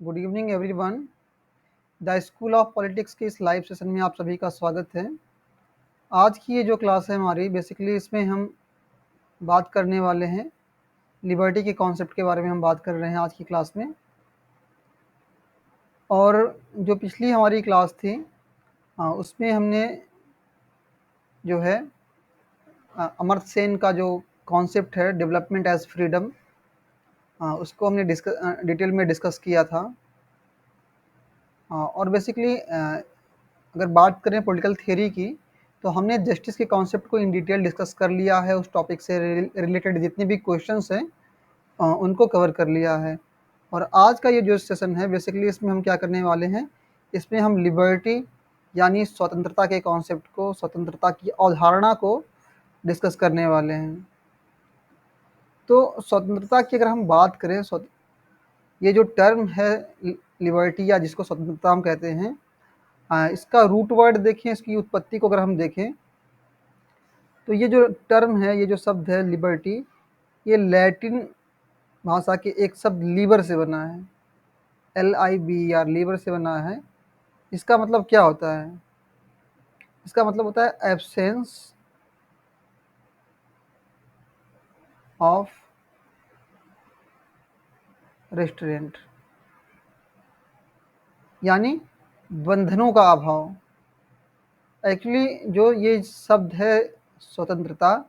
Good evening everyone. The school of politics के इस live session में आप सभी का स्वागत है। आज की ये जो क्लास है हमारी, बेसिकली इसमें हम बात करने वाले हैं लिबर्टी के कॉन्सेप्ट के बारे में हम बात कर रहे हैं आज की क्लास में। और जो पिछली हमारी क्लास थी उसमें हमने जो है अमर्त्य सेन का जो कॉन्सेप्ट है डेवलपमेंट एज फ्रीडम, उसको हमने डिटेल में डिस्कस किया था। और बेसिकली अगर बात करें पॉलिटिकल थियरी की, तो हमने जस्टिस के कॉन्सेप्ट को इन डिटेल डिस्कस कर लिया है। उस टॉपिक से रिलेटेड जितने भी क्वेश्चंस हैं उनको कवर कर लिया है। और आज का ये जो सेशन है, बेसिकली इसमें हम क्या करने वाले हैं, इसमें हम लिबर्टी यानी स्वतंत्रता के कॉन्सेप्ट को, स्वतंत्रता की अवधारणा को डिस्कस करने वाले हैं। तो स्वतंत्रता की अगर हम बात करें, ये जो टर्म है लिबर्टी या जिसको स्वतंत्रता हम कहते हैं, इसका रूट वर्ड देखें, इसकी उत्पत्ति को अगर हम देखें, तो ये जो टर्म है, ये जो शब्द है लिबर्टी, ये लैटिन भाषा के एक शब्द लीबर से बना है। LIBER, लीबर से बना है। इसका मतलब क्या होता है? इसका मतलब होता है एब्सेंस ऑफ रेस्ट्रेंट, यानी बंधनों का अभाव। एक्चुअली जो ये शब्द है स्वतंत्रता,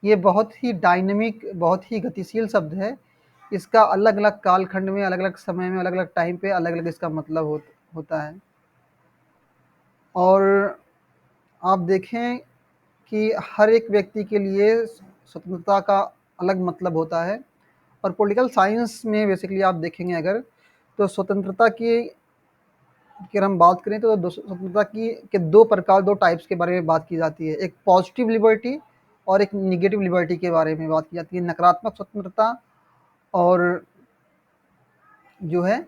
ये बहुत ही डायनेमिक, बहुत ही गतिशील शब्द है। इसका अलग अलग कालखंड में, अलग अलग समय में, अलग अलग टाइम पे अलग अलग इसका मतलब होता है। और आप देखें कि हर एक व्यक्ति के लिए स्वतंत्रता का अलग मतलब होता है। और पॉलिटिकल साइंस में बेसिकली आप देखेंगे अगर, तो स्वतंत्रता की अगर हम बात करें तो स्वतंत्रता की के दो प्रकार, दो टाइप्स के बारे में बात की जाती है। एक पॉजिटिव लिबर्टी और एक निगेटिव लिबर्टी के बारे में बात की जाती है। नकारात्मक स्वतंत्रता और जो है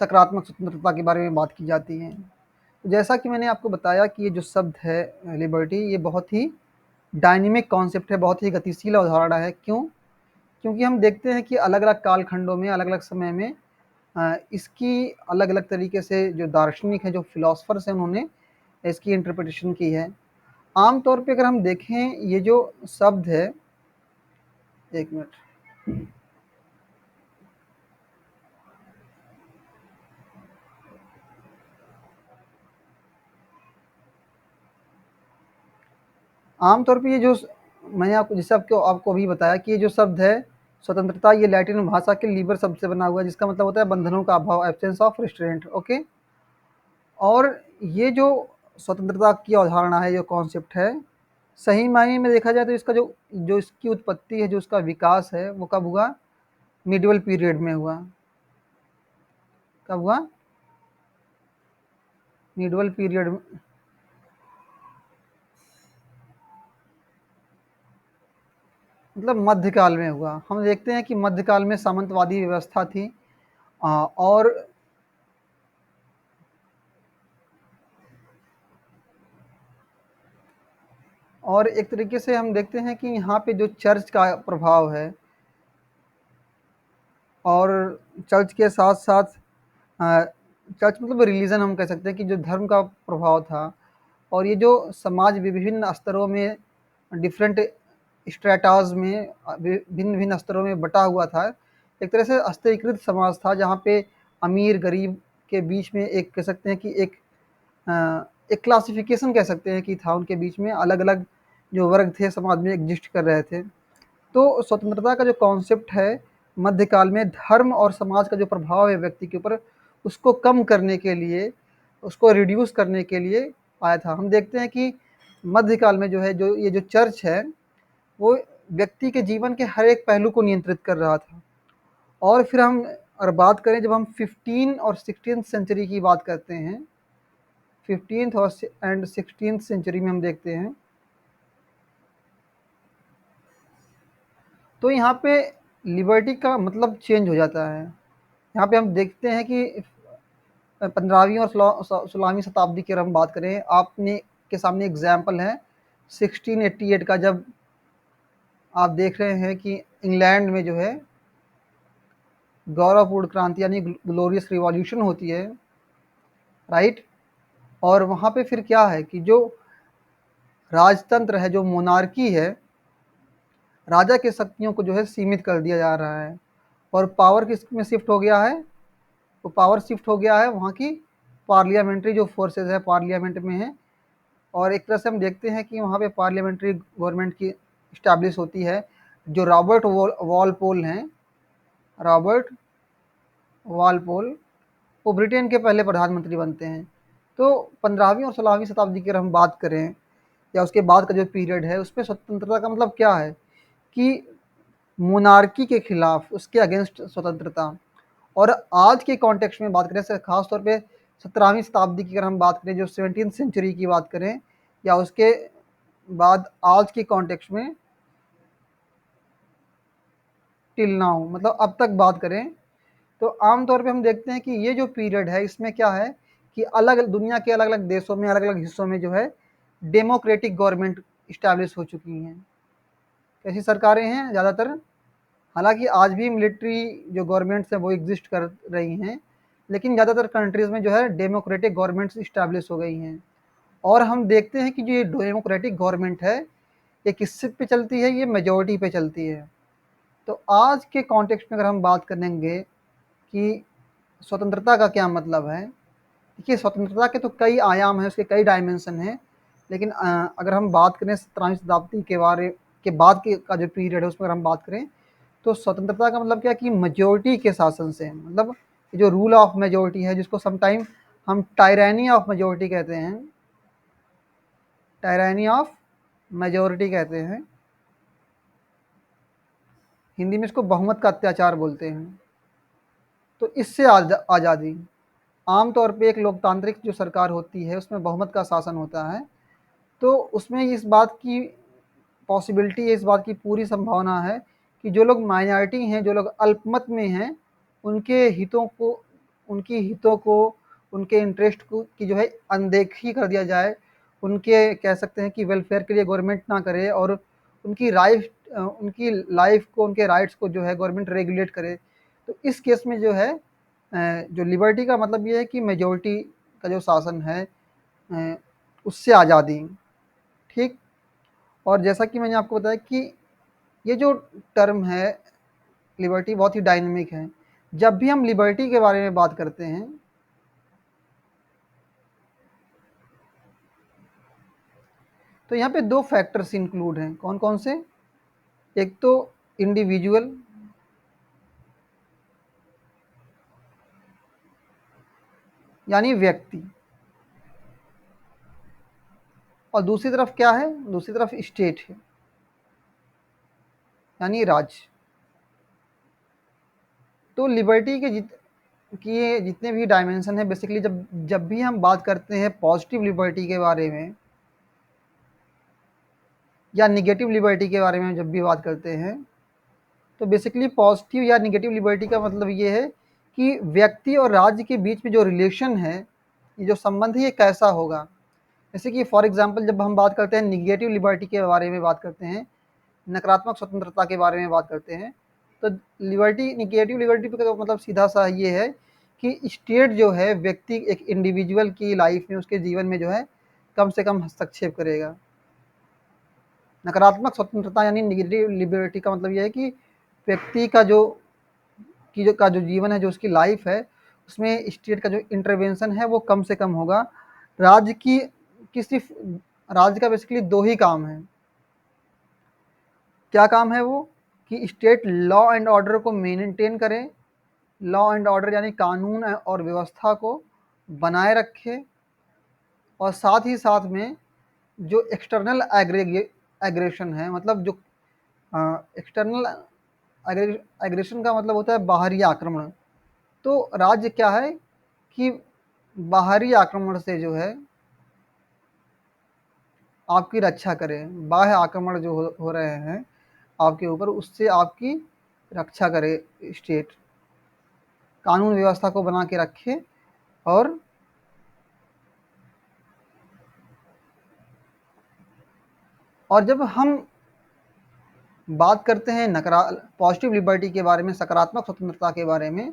सकारात्मक स्वतंत्रता के बारे में बात की जाती है। तो जैसा कि मैंने आपको बताया कि ये जो शब्द है लिबर्टी, ये बहुत ही डायनेमिक कॉन्सेप्ट है, बहुत ही गतिशील अवधारणा है। क्यों? क्योंकि हम देखते हैं कि अलग अलग कालखंडों में, अलग अलग समय में इसकी अलग अलग तरीके से जो दार्शनिक हैं, जो फिलोसफर्स हैं, उन्होंने इसकी इंटरप्रिटेशन की है। आम तौर पे अगर हम देखें, ये जो शब्द है, एक मिनट, आमतौर पे ये जो मैंने आपको जैसे आपको अभी बताया कि ये जो शब्द है स्वतंत्रता, ये लैटिन भाषा के लीबर शब्द से बना हुआ है, जिसका मतलब होता है बंधनों का अभाव, एब्सेंस ऑफ रिस्ट्रेंट। ओके। और ये जो स्वतंत्रता की अवधारणा है, जो कॉन्सेप्ट है, सही मायने में देखा जाए तो इसका जो जो इसकी उत्पत्ति है, जो इसका विकास है, वो कब हुआ? मिडिवल पीरियड में हुआ। कब हुआ? मिडिवल पीरियड में, मतलब मध्यकाल में हुआ। हम देखते हैं कि मध्यकाल में सामंतवादी व्यवस्था थी। और एक तरीके से हम देखते हैं कि यहाँ पे जो चर्च का प्रभाव है, और चर्च के साथ साथ चर्च मतलब रिलीजन हम कह सकते हैं कि जो धर्म का प्रभाव था, और ये जो समाज विभिन्न स्तरों में, डिफरेंट स्ट्रेटाज में, भिन्न भिन्न स्तरों में बटा हुआ था। एक तरह से स्तरीकृत समाज था, जहाँ पे अमीर गरीब के बीच में एक कह सकते हैं कि एक क्लासिफिकेशन कह सकते हैं कि था। उनके बीच में अलग अलग जो वर्ग थे समाज में एग्जिस्ट कर रहे थे। तो स्वतंत्रता का जो कॉन्सेप्ट है, मध्यकाल में धर्म और समाज का जो प्रभाव है व्यक्ति के ऊपर, उसको कम करने के लिए, उसको रिड्यूस करने के लिए आया था। हम देखते हैं कि मध्यकाल में जो है, जो ये जो चर्च है, वो व्यक्ति के जीवन के हर एक पहलू को नियंत्रित कर रहा था। और फिर हम और बात करें, जब हम 15 और 16th सेंचुरी की बात करते हैं, 15th और 16th सेंचुरी में हम देखते हैं, तो यहाँ पे लिबर्टी का मतलब चेंज हो जाता है। यहाँ पे हम देखते हैं कि 15वीं और 16वीं शताब्दी की अगर हम बात करें, आपने के सामने एग्जाम्पल है 1688 का, जब आप देख रहे हैं कि इंग्लैंड में जो है गौरवपूर्ण क्रांति यानी ग्लोरियस रिवॉल्यूशन होती है, राइट। और वहाँ पे फिर क्या है कि जो राजतंत्र है, जो मोनार्की है, राजा के शक्तियों को जो है सीमित कर दिया जा रहा है और पावर किस में शिफ्ट हो गया है, तो पावर शिफ्ट हो गया है वहाँ की पार्लियामेंट्री जो फोर्सेस है पार्लियामेंट में है। और एक तरह से हम देखते हैं कि वहाँ पे पार्लियामेंट्री गवर्नमेंट की इस्टेब्लिश होती है। जो रॉबर्ट वॉलपोल हैं, रॉबर्ट वॉलपोल, वो ब्रिटेन के पहले प्रधानमंत्री बनते हैं। तो 15वीं और 16वीं शताब्दी की अगर हम बात करें या उसके बाद का जो पीरियड है, उसमें स्वतंत्रता का मतलब क्या है कि मोनार्की के खिलाफ, उसके अगेंस्ट स्वतंत्रता। और आज के कॉन्टेक्स्ट में बात करें, खास तौर पे 17वीं शताब्दी की अगर हम बात करें, जो 17th सेंचुरी की बात करें, या उसके बाद आज के कॉन्टेक्स्ट में टिल नाउ, मतलब अब तक बात करें, तो आमतौर पे हम देखते हैं कि ये जो पीरियड है इसमें क्या है कि अलग दुनिया के अलग अलग देशों में, अलग अलग हिस्सों में जो है डेमोक्रेटिक गवर्नमेंट इस्टेब्लिश हो चुकी हैं। कैसी सरकारें हैं ज़्यादातर, हालांकि आज भी मिलिट्री जो गवर्नमेंट्स हैं वो एग्जिस्ट कर रही हैं, लेकिन ज़्यादातर कंट्रीज़ में जो है डेमोक्रेटिक गवर्नमेंट्स इस्टेब्लिश हो गई हैं। और हम देखते हैं कि जो ये डेमोक्रेटिक गवर्नमेंट है, ये किस पे चलती है, ये मेजोरिटी पे चलती है। तो आज के कॉन्टेक्स्ट में अगर हम बात करेंगे कि स्वतंत्रता का क्या मतलब है, देखिए स्वतंत्रता के तो कई आयाम हैं, उसके कई डायमेंशन हैं। लेकिन अगर हम बात करें 17वीं शताब्दी के बारे के बाद के का जो पीरियड है उसमें अगर हम बात करें, तो स्वतंत्रता का मतलब क्या कि मेजोरिटी के शासन से, मतलब जो रूल ऑफ मेजोरिटी है, जिसको समटाइम हम टायरानी ऑफ मेजोरिटी कहते हैं, टायरानी ऑफ मेजोरिटी कहते हैं, हिंदी में इसको बहुमत का अत्याचार बोलते हैं। तो इससे आज़ादी, आमतौर पे एक लोकतांत्रिक जो सरकार होती है उसमें बहुमत का शासन होता है, तो उसमें इस बात की पॉसिबिलिटी है, इस बात की पूरी संभावना है कि जो लोग माइनॉरिटी हैं, जो लोग अल्पमत में हैं, उनके हितों को, उनकी हितों को, उनके इंटरेस्ट को की जो है अनदेखी कर दिया जाए, उनके कह सकते हैं कि वेलफेयर के लिए गवर्नमेंट ना करे, और उनकी लाइफ को, उनके राइट्स को जो है गवर्नमेंट रेगुलेट करे। तो इस केस में जो है जो लिबर्टी का मतलब ये है कि मेजोरिटी का जो शासन है उससे आज़ादी, ठीक। और जैसा कि मैंने आपको बताया कि ये जो टर्म है लिबर्टी बहुत ही डायनेमिक है। जब भी हम लिबर्टी के बारे में बात करते हैं, तो यहाँ पे दो फैक्टर्स इंक्लूड हैं। कौन कौन से? एक तो इंडिविजुअल, यानी व्यक्ति, और दूसरी तरफ क्या है, दूसरी तरफ स्टेट है, यानी राज्य। तो लिबर्टी के जितने भी डायमेंशन है, बेसिकली जब जब भी हम बात करते हैं पॉजिटिव लिबर्टी के बारे में या निगेटिव लिबर्टी के बारे में जब भी बात करते हैं, तो बेसिकली पॉजिटिव या निगेटिव लिबर्टी का मतलब ये है कि व्यक्ति और राज्य के बीच में जो रिलेशन है, ये जो संबंध है, ये कैसा होगा। जैसे कि फॉर एग्जांपल जब हम बात करते हैं निगेटिव लिबर्टी के बारे में बात करते हैं, नकारात्मक स्वतंत्रता के बारे में बात करते हैं, तो निगेटिव लिबर्टी का मतलब सीधा सा ये है कि स्टेट जो है व्यक्ति, एक इंडिविजुअल की लाइफ में, उसके जीवन में जो है कम से कम हस्तक्षेप करेगा। नकारात्मक स्वतंत्रता यानी निगेटिव लिबर्टी का मतलब ये है कि व्यक्ति का जो जीवन है, जो उसकी लाइफ है, उसमें स्टेट का जो इंटरवेंशन है वो कम से कम होगा। राज्य की सिर्फ राज्य का बेसिकली दो ही काम है। क्या काम है वो? कि स्टेट लॉ एंड ऑर्डर को मेंटेन करे, लॉ एंड ऑर्डर यानी कानून और व्यवस्था को बनाए रखे, और साथ ही साथ में जो एक्सटर्नल एग्रेशन है, मतलब जो एक्सटर्नल एग्रेशन का मतलब होता है बाहरी आक्रमण। तो राज्य क्या है कि बाहरी आक्रमण से जो है आपकी रक्षा करे, बाह्य आक्रमण जो हो रहे हैं आपके ऊपर, उससे आपकी रक्षा करे स्टेट, कानून व्यवस्था को बना के रखे। और जब हम बात करते हैं पॉजिटिव लिबर्टी के बारे में, सकारात्मक स्वतंत्रता के बारे में,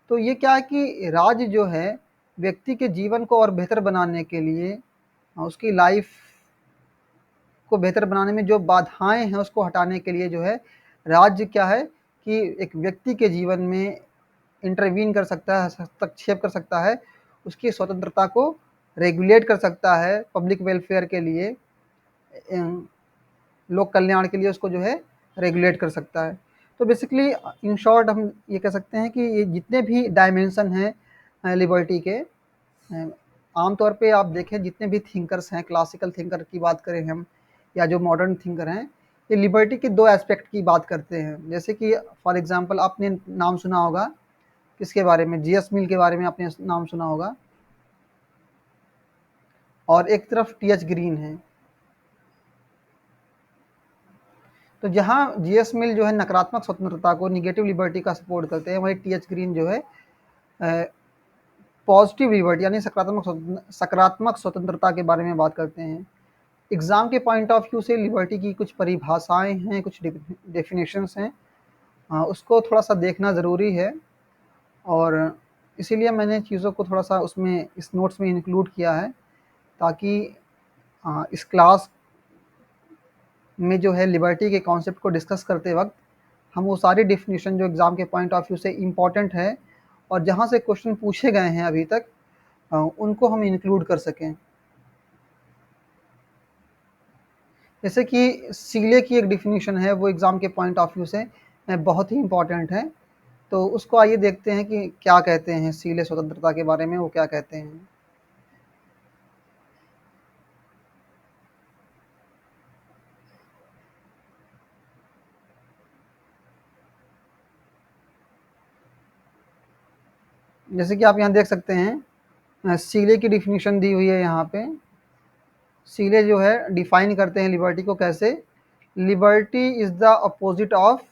तो ये क्या है कि राज्य जो है व्यक्ति के जीवन को और बेहतर बनाने के लिए, उसकी लाइफ को बेहतर बनाने में जो बाधाएं हैं उसको हटाने के लिए जो है राज्य क्या है कि एक व्यक्ति के जीवन में इंटरवीन कर सकता है, हस्तक्षेप कर सकता है, उसकी स्वतंत्रता को रेगुलेट कर सकता है, पब्लिक वेलफेयर के लिए, लोक कल्याण के लिए उसको जो है रेगुलेट कर सकता है। तो बेसिकली इन शॉर्ट हम ये कह सकते हैं कि ये जितने भी डायमेंशन हैं लिबर्टी के, आमतौर पे आप देखें जितने भी थिंकर्स हैं, क्लासिकल थिंकर की बात करें हम या जो मॉडर्न थिंकर हैं, ये लिबर्टी के दो एस्पेक्ट की बात करते हैं। जैसे कि फॉर एग्जांपल आपने नाम सुना होगा किसके बारे में, जीएस मिल के बारे में आपने नाम सुना होगा, और एक तरफ टीएच ग्रीन है। तो जहाँ जीएस मिल जो है नकारात्मक स्वतंत्रता को, निगेटिव लिबर्टी का सपोर्ट करते हैं, वही टीएच ग्रीन जो है पॉजिटिव लिबर्टी यानी सकारात्मक स्वतंत्रता के बारे में बात करते हैं। एग्ज़ाम के पॉइंट ऑफ व्यू से लिबर्टी की कुछ परिभाषाएं हैं, कुछ डेफिनेशंस हैं, उसको थोड़ा सा देखना ज़रूरी है, और इसीलिए मैंने चीज़ों को थोड़ा सा उसमें इस नोट्स में इंक्लूड किया है, ताकि इस क्लास में जो है लिबर्टी के कॉन्सेप्ट को डिस्कस करते वक्त हम वो सारी डेफिनेशन जो एग्ज़ाम के पॉइंट ऑफ व्यू से इम्पॉर्टेंट है और जहाँ से क्वेश्चन पूछे गए हैं अभी तक, उनको हम इंक्लूड कर सकें। जैसे कि सीले की एक डेफिनेशन है, वो एग्ज़ाम के पॉइंट ऑफ व्यू से बहुत ही इम्पॉर्टेंट है, तो उसको आइए देखते हैं कि क्या कहते हैं सीले स्वतंत्रता के बारे में, वो क्या कहते हैं। जैसे कि आप यहाँ देख सकते हैं, सीले की डिफिनीशन दी हुई है यहाँ पे। सीले जो है डिफाइन करते हैं लिबर्टी को कैसे, liberty is the opposite of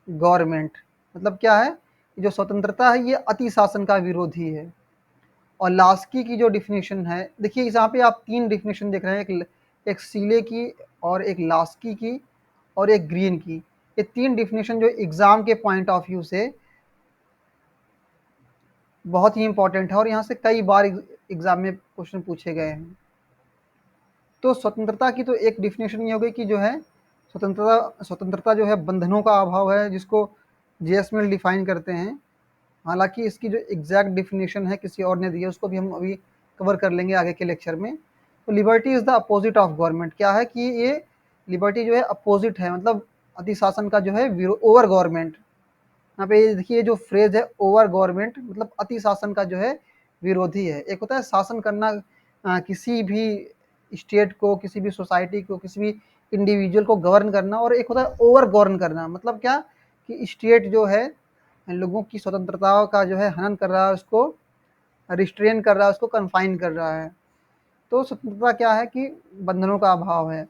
government. मतलब क्या है, जो स्वतंत्रता है ये अति शासन का विरोधी है। और लास्की की जो डिफिनीशन है, देखिए यहाँ पे आप तीन डिफिनीशन देख रहे हैं, एक सीले की और एक लास्की की और एक ग्रीन की। ये तीन डिफिनीशन जो एग्ज़ाम के पॉइंट ऑफ व्यू से बहुत ही इंपॉर्टेंट है और यहाँ से कई बार एग्ज़ाम में क्वेश्चन पूछे गए हैं। तो स्वतंत्रता की तो एक डिफिनेशन ये हो गई कि जो है स्वतंत्रता जो है बंधनों का अभाव है, जिसको जेएसमिल डिफाइन करते हैं। हालांकि इसकी जो एग्जैक्ट डिफिनेशन है किसी और ने दी है, उसको भी हम अभी कवर कर लेंगे आगे के लेक्चर में। तो liberty is the opposite of government, क्या है कि ये लिबर्टी जो है अपोजिट है, मतलब अतिशासन का जो है ओवर गवर्नमेंट। यहाँ पे ये देखिए जो फ्रेज है ओवर गवर्नमेंट, मतलब अति शासन का जो है विरोधी है। एक होता है शासन करना किसी भी स्टेट को, किसी भी सोसाइटी को, किसी भी इंडिविजुअल को गवर्न करना, और एक होता है ओवर गवर्न करना। मतलब क्या कि स्टेट जो है लोगों की स्वतंत्रता का जो है हनन कर रहा है, उसको रिस्ट्रेन कर रहा है, उसको कन्फाइन कर रहा है। तो स्वतंत्रता क्या है कि बंधनों का अभाव है।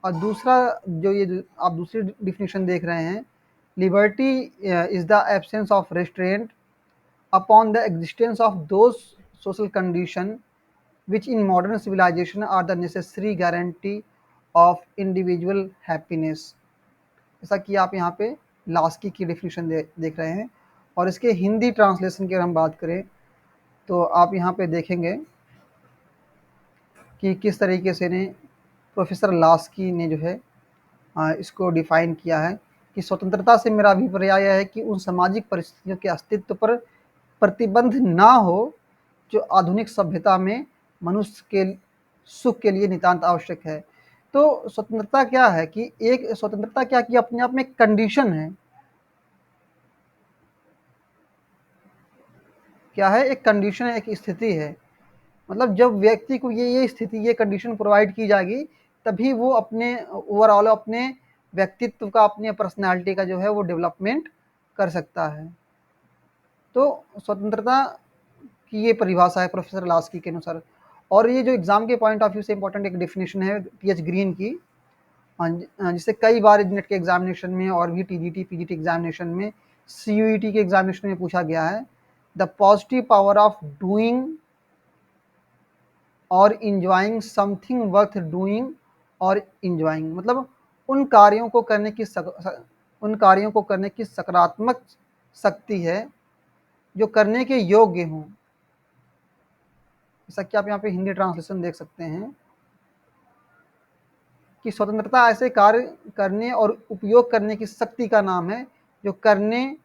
और दूसरा जो ये आप दूसरी डिफिनेशन देख रहे हैं, liberty is the absence of restraint upon the existence of those social condition which in modern civilization are the necessary guarantee of individual happiness। जैसा कि आप यहाँ पे लास्की की डेफिनेशन देख रहे हैं, और इसके हिंदी ट्रांसलेशन की अगर हम बात करें तो आप यहाँ पे देखेंगे कि किस तरीके से ने प्रोफेसर लास्की ने जो है इसको डिफाइन किया है कि स्वतंत्रता से मेरा अभिप्राय है कि उन सामाजिक परिस्थितियों के अस्तित्व पर प्रतिबंध ना हो जो आधुनिक सभ्यता में मनुष्य के सुख के लिए नितांत आवश्यक है। तो स्वतंत्रता क्या है कि एक स्वतंत्रता क्या कि अपने आप में एक कंडीशन है, क्या है, एक कंडीशन है, एक स्थिति है। मतलब जब व्यक्ति को ये स्थिति, ये कंडीशन प्रोवाइड की जाएगी, तभी वो अपने ओवरऑल अपने व्यक्तित्व का, अपने पर्सनैलिटी का जो है वो डेवलपमेंट कर सकता है। तो स्वतंत्रता की ये परिभाषा है प्रोफेसर लास्की के अनुसार। और ये जो एग्ज़ाम के पॉइंट ऑफ व्यू से इंपॉर्टेंट एक डेफिनेशन है टीएच ग्रीन की, जिससे कई बार नेट के एग्जामिनेशन में और भी टीजीटी पीजीटी एग्जामिनेशन में, सीयूईटी के एग्जामिनेशन में पूछा गया है, the positive power of doing और इंजॉइंग समथिंग वर्थ डूइंग और इंजॉइंग। मतलब उन कार्यों को करने की उन कार्यों को करने की सकारात्मक शक्ति है जो करने के योग्य हों। जैसा कि आप यहाँ पे हिंदी ट्रांसलेशन देख सकते हैं कि स्वतंत्रता ऐसे कार्य करने और उपयोग करने की शक्ति का नाम है जो करने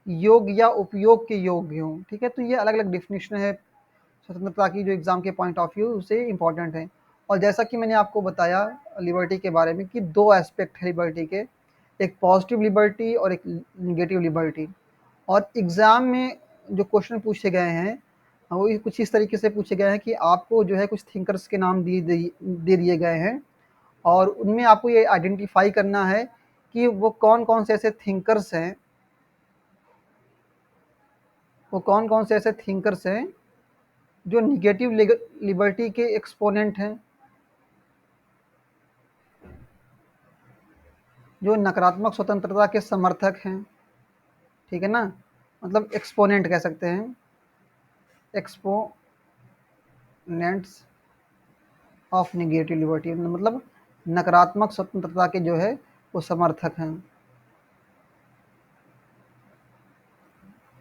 योग्य या उपयोग के योग्य हों। ठीक है, तो ये अलग अलग डेफिनेशन है स्वतंत्रता की जो एग्जाम के पॉइंट ऑफ व्यू से इंपॉर्टेंट है। और जैसा कि मैंने आपको बताया लिबर्टी के बारे में कि दो एस्पेक्ट है लिबर्टी के, एक पॉजिटिव लिबर्टी और एक निगेटिव लिबर्टी। और एग्ज़ाम में जो क्वेश्चन पूछे गए हैं वो कुछ इस तरीके से पूछे गए हैं कि आपको जो है कुछ थिंकर्स के नाम दे दिए गए हैं और उनमें आपको ये आइडेंटिफाई करना है कि वो कौन कौन से ऐसे थिंकर्स हैं, वो कौन कौन से ऐसे थिंकर्स हैं जो निगेटिव लिबर्टी के एक्सपोनेंट हैं, जो नकारात्मक स्वतंत्रता के समर्थक हैं। ठीक है ना, मतलब एक्सपोनेंट कह सकते हैं, एक्सपोनेंट्स ऑफ निगेटिव लिबर्टी, मतलब नकारात्मक स्वतंत्रता के जो है वो समर्थक हैं।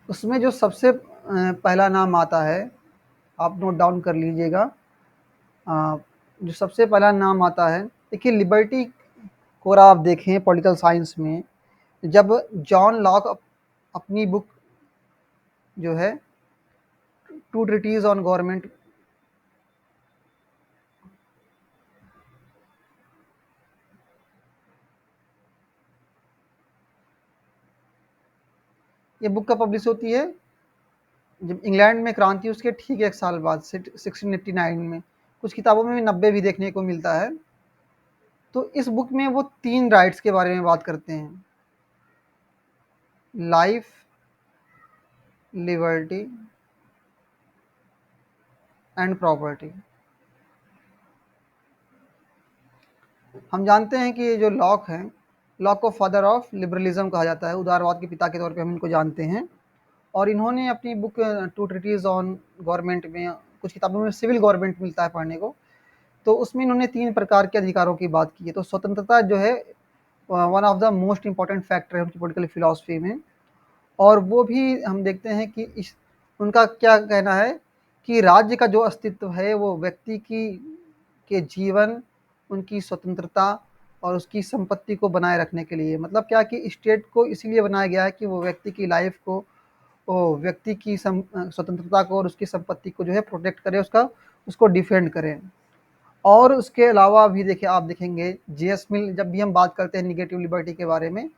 उसमें जो सबसे पहला नाम आता है, आप नोट डाउन कर लीजिएगा, जो सबसे पहला नाम आता है, देखिए लिबर्टी को अगर आप देखें पॉलिटिकल साइंस में, जब जॉन लॉक अपनी बुक जो है टू ट्रीटीज ऑन गवर्नमेंट, ये बुक कब पब्लिश होती है, जब इंग्लैंड में क्रांति उसके ठीक एक साल बाद 1689 में, कुछ किताबों में 90 भी देखने को मिलता है। तो इस बुक में वो 3 राइट्स के बारे में बात करते हैं, लाइफ, लिबर्टी एंड प्रॉपर्टी। हम जानते हैं कि ये जो लॉक है, लॉक को फादर ऑफ लिबरलिज्म कहा जाता है, उदारवाद के पिता के तौर पे हम इनको जानते हैं। और इन्होंने अपनी book two treatises on government में, कुछ किताबों में सिविल गवर्नमेंट मिलता है पढ़ने को, तो उसमें इन्होंने 3 प्रकार के अधिकारों की बात की है। तो स्वतंत्रता जो है one of the most important factor है उनकी पॉलिटिकल फिलॉसफी में। और वो भी हम देखते हैं कि इस उनका क्या कहना है कि राज्य का जो अस्तित्व है वो व्यक्ति की के जीवन, उनकी स्वतंत्रता और उसकी संपत्ति को बनाए रखने के लिए, मतलब क्या कि स्टेट को इसीलिए बनाया गया है कि वो व्यक्ति की लाइफ को, वो व्यक्ति की स्वतंत्रता को और उसकी संपत्ति को जो है प्रोटेक्ट करे, उसको डिफेंड करें। और उसके अलावा भी देखिए, आप देखेंगे जेएस मिल, जब भी हम बात करते हैं निगेटिव लिबर्टी के बारे में,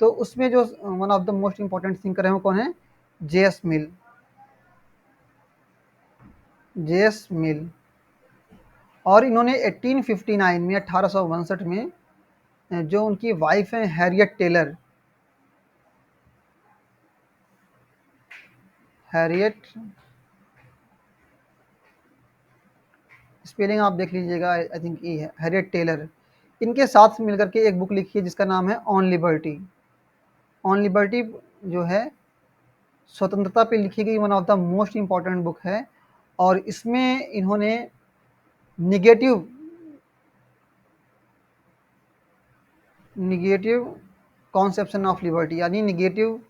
तो उसमें जो one of the most important thinker है वो कौन है, जेएस मिल। जेएस मिल, और इन्होंने 1859 में, 1862 में, जो उनकी वाइफ है हैरियट टेलर, हैरियट, स्पेलिंग आप देख लीजिएगा, आई थिंक ई है, हैरियट टेलर, इनके साथ मिलकर के एक बुक लिखी है जिसका नाम है ऑन लिबर्टी। ऑन लिबर्टी जो है स्वतंत्रता पे लिखी गई one of the most important book है। और इसमें इन्होंने negative negative conception of liberty, यानी निगेटिव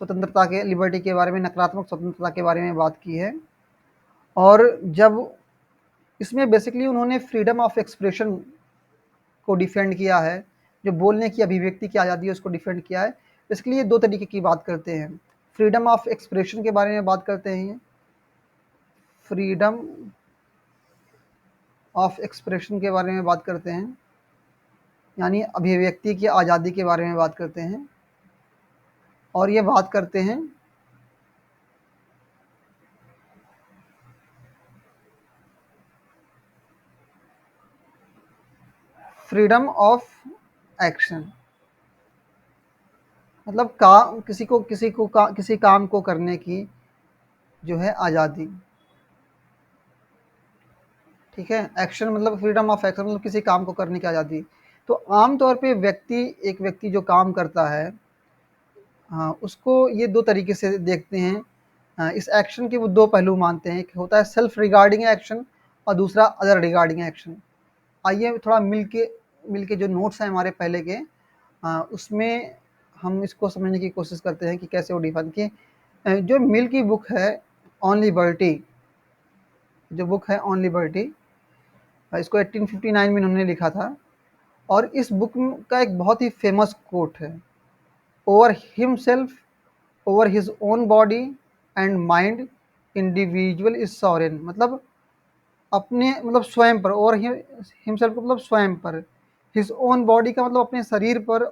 स्वतंत्रता के, लिबर्टी के बारे में, नकारात्मक स्वतंत्रता के बारे में बात की है। और जब इसमें बेसिकली उन्होंने फ्रीडम ऑफ एक्सप्रेशन को डिफेंड किया है, जो बोलने की, अभिव्यक्ति की आज़ादी है उसको डिफेंड किया है। बेसिकली ये 2 तरीके की बात करते हैं, फ्रीडम ऑफ एक्सप्रेशन के बारे में बात करते हैं, फ्रीडम ऑफ एक्सप्रेशन के बारे में बात करते हैं, यानी अभिव्यक्ति की आज़ादी के बारे में बात करते हैं। और ये बात करते हैं फ्रीडम ऑफ एक्शन, मतलब काम, किसी काम को करने की जो है आज़ादी। ठीक है, एक्शन मतलब फ्रीडम ऑफ एक्शन, मतलब किसी काम को करने की आज़ादी। तो आमतौर पे एक व्यक्ति जो काम करता है, हाँ, उसको ये 2 तरीके से देखते हैं। इस एक्शन के वो 2 पहलू मानते हैं, एक होता है सेल्फ रिगार्डिंग एक्शन और दूसरा अदर रिगार्डिंग एक्शन। आइए थोड़ा मिल के मिल के जो नोट्स हैं हमारे पहले के, उसमें हम इसको समझने की कोशिश करते हैं कि कैसे वो डिफाइन किए। जो मिल की बुक है ऑन लिबर्टी, जो बुक है ऑन लिबर्टी, इसको 1859 में इन्होंने लिखा था। और इस बुक का एक बहुत ही फेमस कोट है, over himself, over his own body and mind, individual is sovereign. मतलब अपने मतलब स्वयं पर, ओवर हिमसेल्फ मतलब स्वयं पर, हिज ओन बॉडी का मतलब अपने शरीर पर,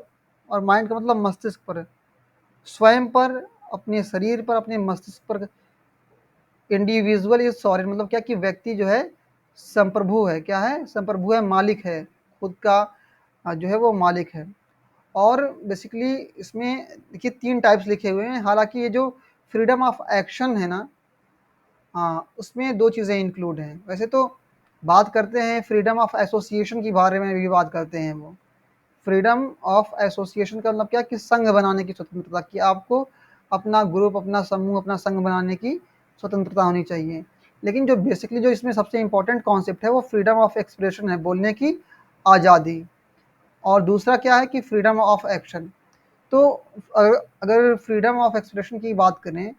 और माइंड का मतलब मस्तिष्क पर, स्वयं पर, अपने शरीर पर, अपने मस्तिष्क पर। इंडिविजुअल इज सॉरेन मतलब क्या कि व्यक्ति जो है संप्रभु है, क्या है, संप्रभु है, मालिक है, खुद का जो है वो मालिक है। और बेसिकली इसमें देखिए 3 टाइप्स लिखे हुए हैं। हालांकि ये जो फ्रीडम ऑफ एक्शन है ना, उसमें 2 चीज़ें इंक्लूड हैं। वैसे तो बात करते हैं फ्रीडम ऑफ एसोसिएशन के बारे में भी बात करते हैं वो। फ्रीडम ऑफ एसोसिएशन का मतलब क्या कि संघ बनाने की स्वतंत्रता, कि आपको अपना ग्रुप, अपना समूह, अपना संघ बनाने की स्वतंत्रता होनी चाहिए। लेकिन जो बेसिकली जो इसमें सबसे इम्पोर्टेंट कॉन्सेप्ट है वो फ्रीडम ऑफ एक्सप्रेशन है, बोलने की आज़ादी। और दूसरा क्या है कि फ्रीडम ऑफ एक्शन। तो अगर फ्रीडम ऑफ एक्सप्रेशन की बात करें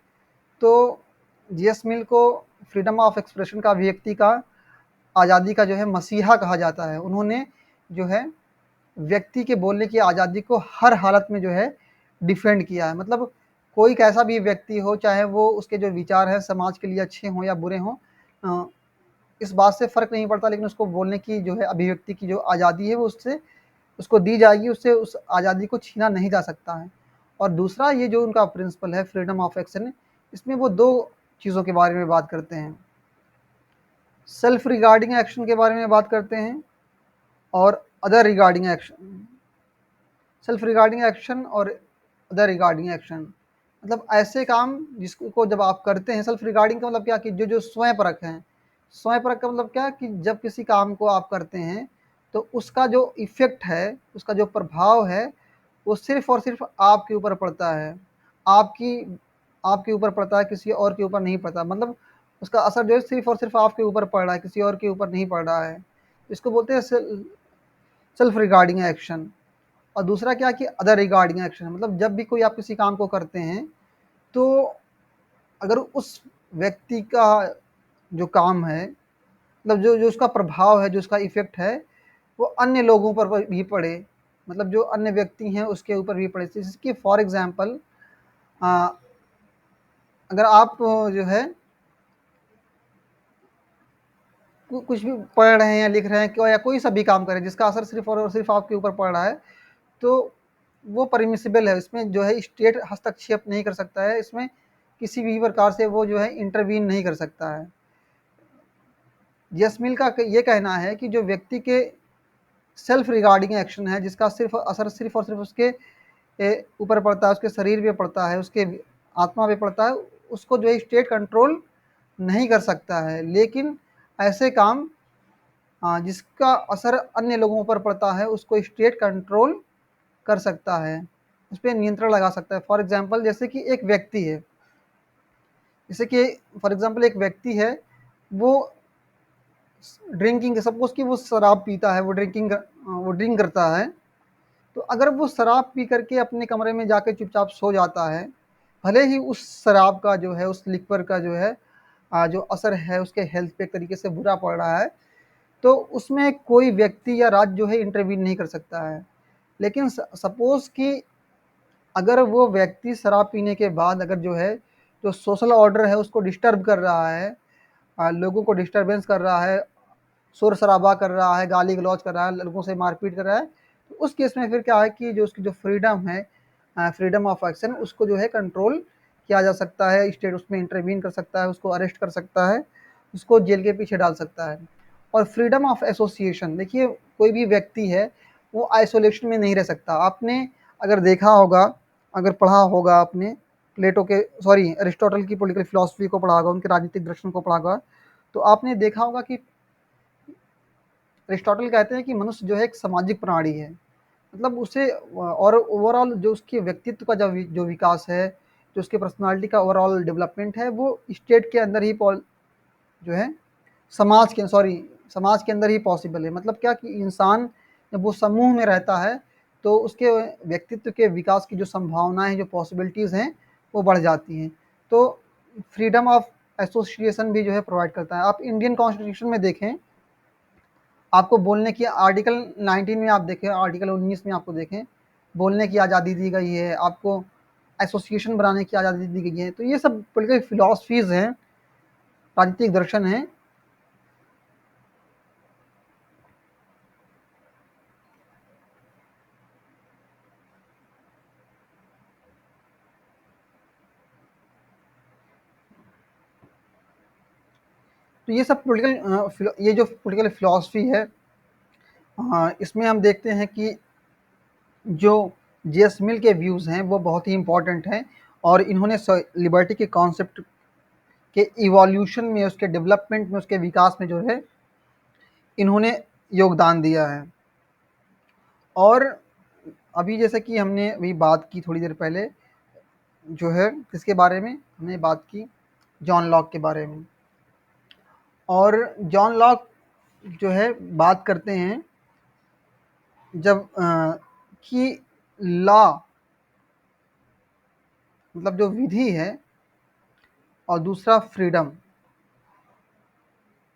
तो जीएस मिल को फ्रीडम ऑफ एक्सप्रेशन का व्यक्ति का आज़ादी का जो है मसीहा कहा जाता है। उन्होंने जो है व्यक्ति के बोलने की आज़ादी को हर हालत में जो है डिफेंड किया है। मतलब कोई कैसा भी व्यक्ति हो, चाहे वो उसके जो विचार हैं समाज के लिए अच्छे हों या बुरे हों, इस बात से फ़र्क नहीं पड़ता, लेकिन उसको बोलने की जो है अभिव्यक्ति की जो आज़ादी है वो उससे उसको दी जाएगी, उससे उस आज़ादी को छीना नहीं जा सकता है। और दूसरा ये जो उनका प्रिंसिपल है फ्रीडम ऑफ एक्शन, इसमें वो 2 चीज़ों के बारे में बात करते हैं। सेल्फ रिगार्डिंग एक्शन के बारे में बात करते हैं और other regarding action. Self regarding action और अदर रिगार्डिंग एक्शन मतलब ऐसे काम जिसको जब आप करते हैं। सेल्फ रिगार्डिंग का मतलब क्या कि जो जो स्वयं परख है। स्वयं परख का मतलब क्या कि जब किसी काम को आप करते हैं तो उसका जो इफ़ेक्ट है, उसका जो प्रभाव है, वो सिर्फ़ और सिर्फ़ आपके ऊपर पड़ता है। आपकी आपके ऊपर पड़ता है, किसी और के ऊपर नहीं पड़ता। मतलब उसका असर जो है सिर्फ़ और सिर्फ़ आपके ऊपर पड़ रहा है, किसी और के ऊपर नहीं पड़ रहा है। इसको बोलते हैं सेल्फ रिगार्डिंग एक्शन। और दूसरा क्या कि अदर रिगार्डिंग एक्शन, मतलब जब भी कोई आप किसी काम को करते हैं तो अगर उस व्यक्ति का जो काम है, मतलब जो जो उसका प्रभाव है, जो उसका इफ़ेक्ट है, वो अन्य लोगों पर भी पड़े, मतलब जो अन्य व्यक्ति हैं उसके ऊपर भी पड़े। जैसे कि फॉर एग्ज़ाम्पल अगर आप जो है कुछ भी पढ़ रहे हैं या लिख रहे हैं या कोई सा भी काम करें जिसका असर सिर्फ़ और सिर्फ़ आपके ऊपर पड़ रहा है, तो वो परमिसिबल है। इसमें जो है स्टेट हस्तक्षेप नहीं कर सकता है, इसमें किसी भी प्रकार से वो जो है इंटरवीन नहीं कर सकता है। जसमील का ये कहना है कि जो व्यक्ति के सेल्फ रिगार्डिंग एक्शन है, जिसका सिर्फ असर सिर्फ और सिर्फ उसके ऊपर पड़ता है, उसके शरीर पे पड़ता है, उसके आत्मा पे पड़ता है, उसको जो है स्टेट कंट्रोल नहीं कर सकता है। लेकिन ऐसे काम जिसका असर अन्य लोगों पर पड़ता है उसको स्टेट कंट्रोल कर सकता है, उस पर नियंत्रण लगा सकता है। फॉर एग्जाम्पल जैसे कि एक व्यक्ति है, जैसे कि फॉर एग्जाम्पल एक व्यक्ति है, वो ड्रिंकिंग, सपोज कि वो शराब पीता है, वो ड्रिंक करता है। तो अगर वो शराब पी करके अपने कमरे में जाके चुपचाप सो जाता है, भले ही उस शराब का जो है, उस लिक्वर का जो है जो असर है उसके हेल्थ पे एक तरीके से बुरा पड़ रहा है, तो उसमें कोई व्यक्ति या राज्य जो है इंटरवीन नहीं कर सकता है। लेकिन सपोज कि अगर वो व्यक्ति शराब पीने के बाद अगर जो है जो सोशल ऑर्डर है उसको डिस्टर्ब कर रहा है, लोगों को डिस्टर्बेंस कर रहा है, शोर शराबा कर रहा है, गाली गलौज कर रहा है, लोगों से मारपीट कर रहा है, तो उस केस में फिर क्या है कि जो उसकी जो फ्रीडम है, फ्रीडम ऑफ एक्शन, उसको जो है कंट्रोल किया जा सकता है। स्टेट उसमें इंटरवीन कर सकता है, उसको अरेस्ट कर सकता है, उसको जेल के पीछे डाल सकता है। और फ्रीडम ऑफ एसोसिएशन, देखिए कोई भी व्यक्ति है वो आइसोलेशन में नहीं रह सकता। आपने अगर देखा होगा, अगर पढ़ा होगा आपने प्लेटो के, सॉरी अरिस्टोटल की पॉलिटिकल फिलॉसफी को पढ़ा होगा, उनके राजनीतिक दर्शन को पढ़ा होगा, तो आपने देखा होगा कि अरिस्टोटल कहते हैं कि मनुष्य जो है एक सामाजिक प्राणी है। मतलब उसे और ओवरऑल जो उसके व्यक्तित्व का जो विकास है, जो उसके पर्सनालिटी का ओवरऑल डेवलपमेंट है, वो स्टेट के अंदर ही जो है समाज के अंदर ही पॉसिबल है। मतलब क्या कि इंसान जब वो समूह में रहता है तो उसके व्यक्तित्व के विकास की जो संभावनाएँ, जो पॉसिबिलिटीज़ हैं, वो बढ़ जाती हैं। तो फ्रीडम ऑफ एसोसिएशन भी जो है प्रोवाइड करता है। आप इंडियन कॉन्स्टिट्यूशन में देखें, आपको बोलने की आर्टिकल 19 में आप देखें, आर्टिकल 19 में आपको देखें, बोलने की आज़ादी दी गई है, आपको एसोसिएशन बनाने की आज़ादी दी गई है। तो ये सब पॉलिटिकल फिलॉसफीज़ हैं, राजनीतिक दर्शन हैं। तो ये सब ये जो पॉलिटिकल फिलॉसफी है, इसमें हम देखते हैं कि जो जेएस मिल के व्यूज़ हैं वो बहुत ही इम्पोर्टेंट हैं, और इन्होंने लिबर्टी के कॉन्सेप्ट के इवोल्यूशन में, उसके डेवलपमेंट में, उसके विकास में जो है इन्होंने योगदान दिया है। और अभी जैसे कि हमने अभी बात की थोड़ी देर पहले, जो है किसके बारे में हमने बात की, जॉन लॉक के बारे में। और जॉन लॉक जो है बात करते हैं जब कि लॉ मतलब जो विधि है, और दूसरा फ्रीडम,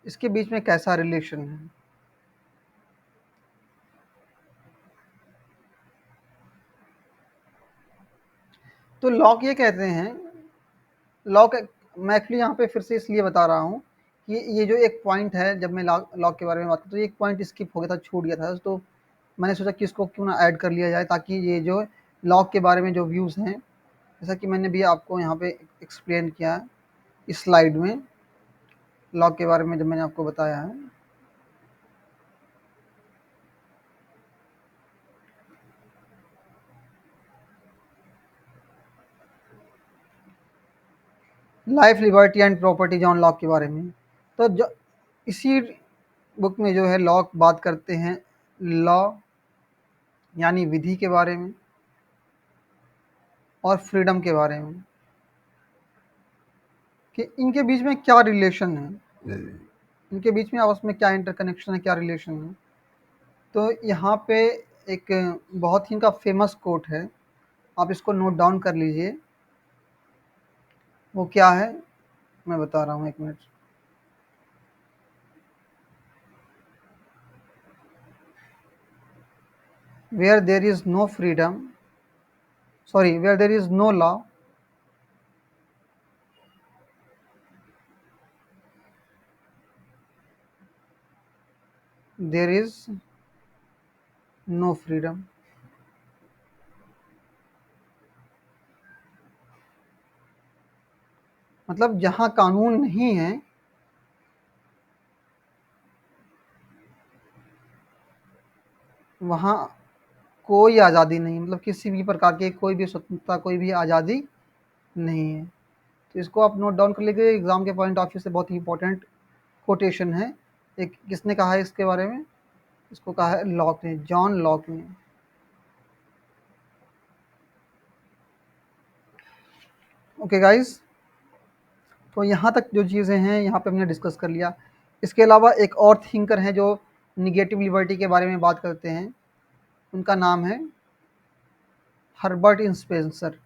इसके बीच में कैसा रिलेशन है। तो लॉक ये कहते हैं, लॉक मैं एक्चुअली यहाँ पे फिर से इसलिए बता रहा हूँ कि ये जो एक पॉइंट है, जब मैं लॉक लॉक के बारे में बात करता तो एक पॉइंट स्किप हो गया था, छूट गया था, तो मैंने सोचा कि इसको क्यों ना ऐड कर लिया जाए, ताकि ये जो लॉक के बारे में जो व्यूज़ हैं, जैसा कि मैंने भी आपको यहाँ पे एक्सप्लेन किया है इस स्लाइड में, लॉक के बारे में जब मैंने आपको बताया है। Life, liberty and property, John Locke के बारे में। तो जो इसी बुक में जो है लॉक बात करते हैं लॉ यानी विधि के बारे में, और फ्रीडम के बारे में, कि इनके बीच में क्या रिलेशन है, इनके बीच में आपस में क्या इंटरकनेक्शन है, क्या रिलेशन है। तो यहाँ पे एक बहुत ही इनका फेमस कोट है, आप इसको नोट डाउन कर लीजिए। वो क्या है, मैं बता रहा हूँ, एक minute. Where there is no freedom, sorry, where there is no law, there is no freedom. मतलब जहाँ कानून नहीं है, वहाँ कोई आज़ादी नहीं, मतलब किसी भी प्रकार की कोई भी स्वतंत्रता, कोई भी आज़ादी नहीं है। तो इसको आप नोट डाउन कर लीजिए, एग्ज़ाम के पॉइंट ऑफ व्यू से बहुत ही इंपॉर्टेंट कोटेशन है। एक किसने कहा है इसके बारे में, इसको कहा है लॉक ने, जॉन लॉक ने। ओके गाइस, तो यहाँ तक जो चीज़ें हैं यहाँ पे हमने डिस्कस कर लिया। इसके अलावा एक और थिंकर हैं जो निगेटिव लिबर्टी के बारे में बात करते हैं, उनका नाम है हर्बर्ट स्पेंसर।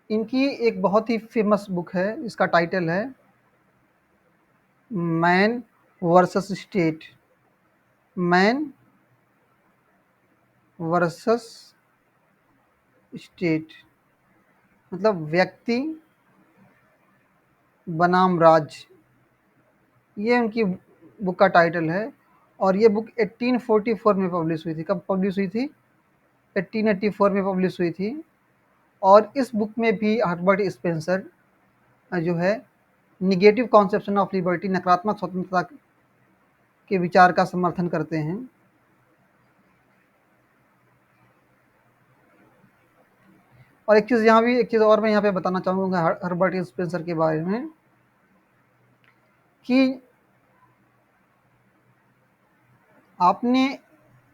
इनकी एक बहुत ही फेमस बुक है, इसका टाइटल है man versus state, man versus state, मतलब व्यक्ति बनाम राज्य, ये उनकी बुक का टाइटल है। और ये बुक 1844 में पब्लिश हुई थी। कब पब्लिश हुई थी? 1884 में पब्लिश हुई थी। और इस बुक में भी हर्बर्ट स्पेंसर जो है निगेटिव कॉन्सेप्शन ऑफ लिबर्टी, नकारात्मक स्वतंत्रता के विचार का समर्थन करते हैं। और एक चीज़ यहाँ भी, एक चीज़ और मैं यहाँ पे बताना चाहूँगा हर्बर्ट स्पेंसर के बारे में, कि आपने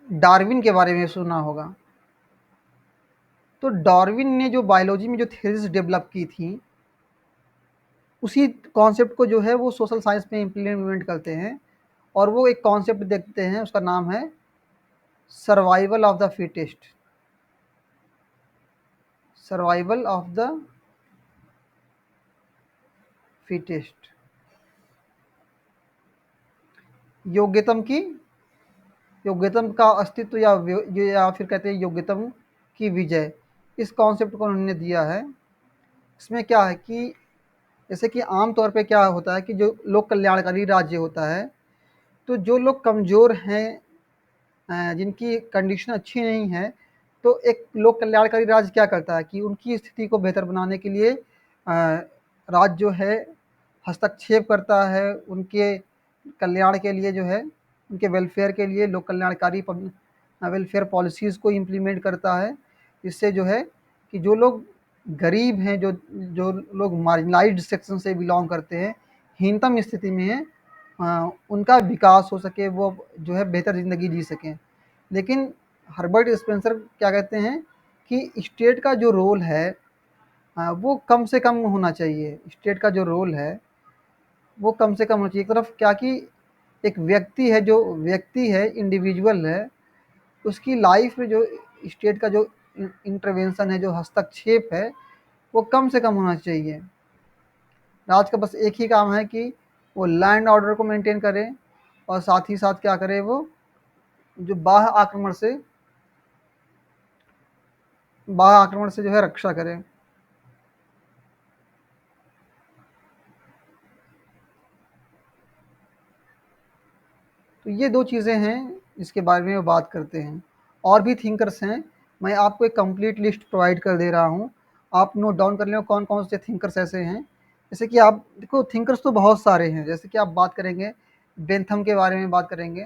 डार्विन के बारे में सुना होगा। तो डार्विन ने जो बायोलॉजी में जो थ्योरीज डेवलप की थी, उसी कॉन्सेप्ट को जो है वो सोशल साइंस में इम्प्लीमेंट करते हैं, और वो एक कॉन्सेप्ट देखते हैं, उसका नाम है survival of the fittest. Survival of the fittest, योग्यतम की योग्यतम का अस्तित्व, या फिर कहते हैं योग्यतम की विजय। इस कॉन्सेप्ट को उन्होंने दिया है। इसमें क्या है कि जैसे कि आम तौर पे क्या होता है कि जो लोक कल्याणकारी राज्य होता है, तो जो लोग कमज़ोर हैं, जिनकी कंडीशन अच्छी नहीं है, तो एक लोक कल्याणकारी राज्य क्या करता है कि उनकी स्थिति को बेहतर बनाने के लिए राज्य जो है हस्तक्षेप करता है, उनके कल्याण के लिए जो है, उनके वेलफेयर के लिए लोक कल्याणकारी वेलफेयर पॉलिसीज़ को इम्प्लीमेंट करता है। इससे जो है कि जो लोग गरीब हैं, जो जो लोग मार्जिनलाइज्ड सेक्शन से बिलॉन्ग करते हैं, हीनतम स्थिति में हैं, उनका विकास हो सके, वो जो है बेहतर ज़िंदगी जी सकें। लेकिन हर्बर्ट स्पेंसर क्या कहते हैं कि स्टेट का जो रोल है, वो कम से कम होना चाहिए। स्टेट का जो रोल है वो कम से कम होना चाहिए। एक तरफ क्या कि एक व्यक्ति है, जो व्यक्ति है, इंडिविजुअल है, उसकी लाइफ में जो स्टेट का जो इंटरवेंशन है, जो हस्तक्षेप है, वो कम से कम होना चाहिए। राज का बस एक ही काम है कि वो लैंड ऑर्डर को मेंटेन करे, और साथ ही साथ क्या करे, वो जो बाह्य आक्रमण से जो है रक्षा करे। तो ये दो चीज़ें हैं जिसके बारे में वो बात करते हैं। और भी थिंकर्स हैं, मैं आपको एक कंप्लीट लिस्ट प्रोवाइड कर दे रहा हूँ, आप नोट डाउन कर लें कौन कौन से थिंकर्स ऐसे हैं। जैसे कि आप देखो, थिंकर्स तो बहुत सारे हैं। जैसे कि आप बात करेंगे बेंथम के बारे में बात करेंगे,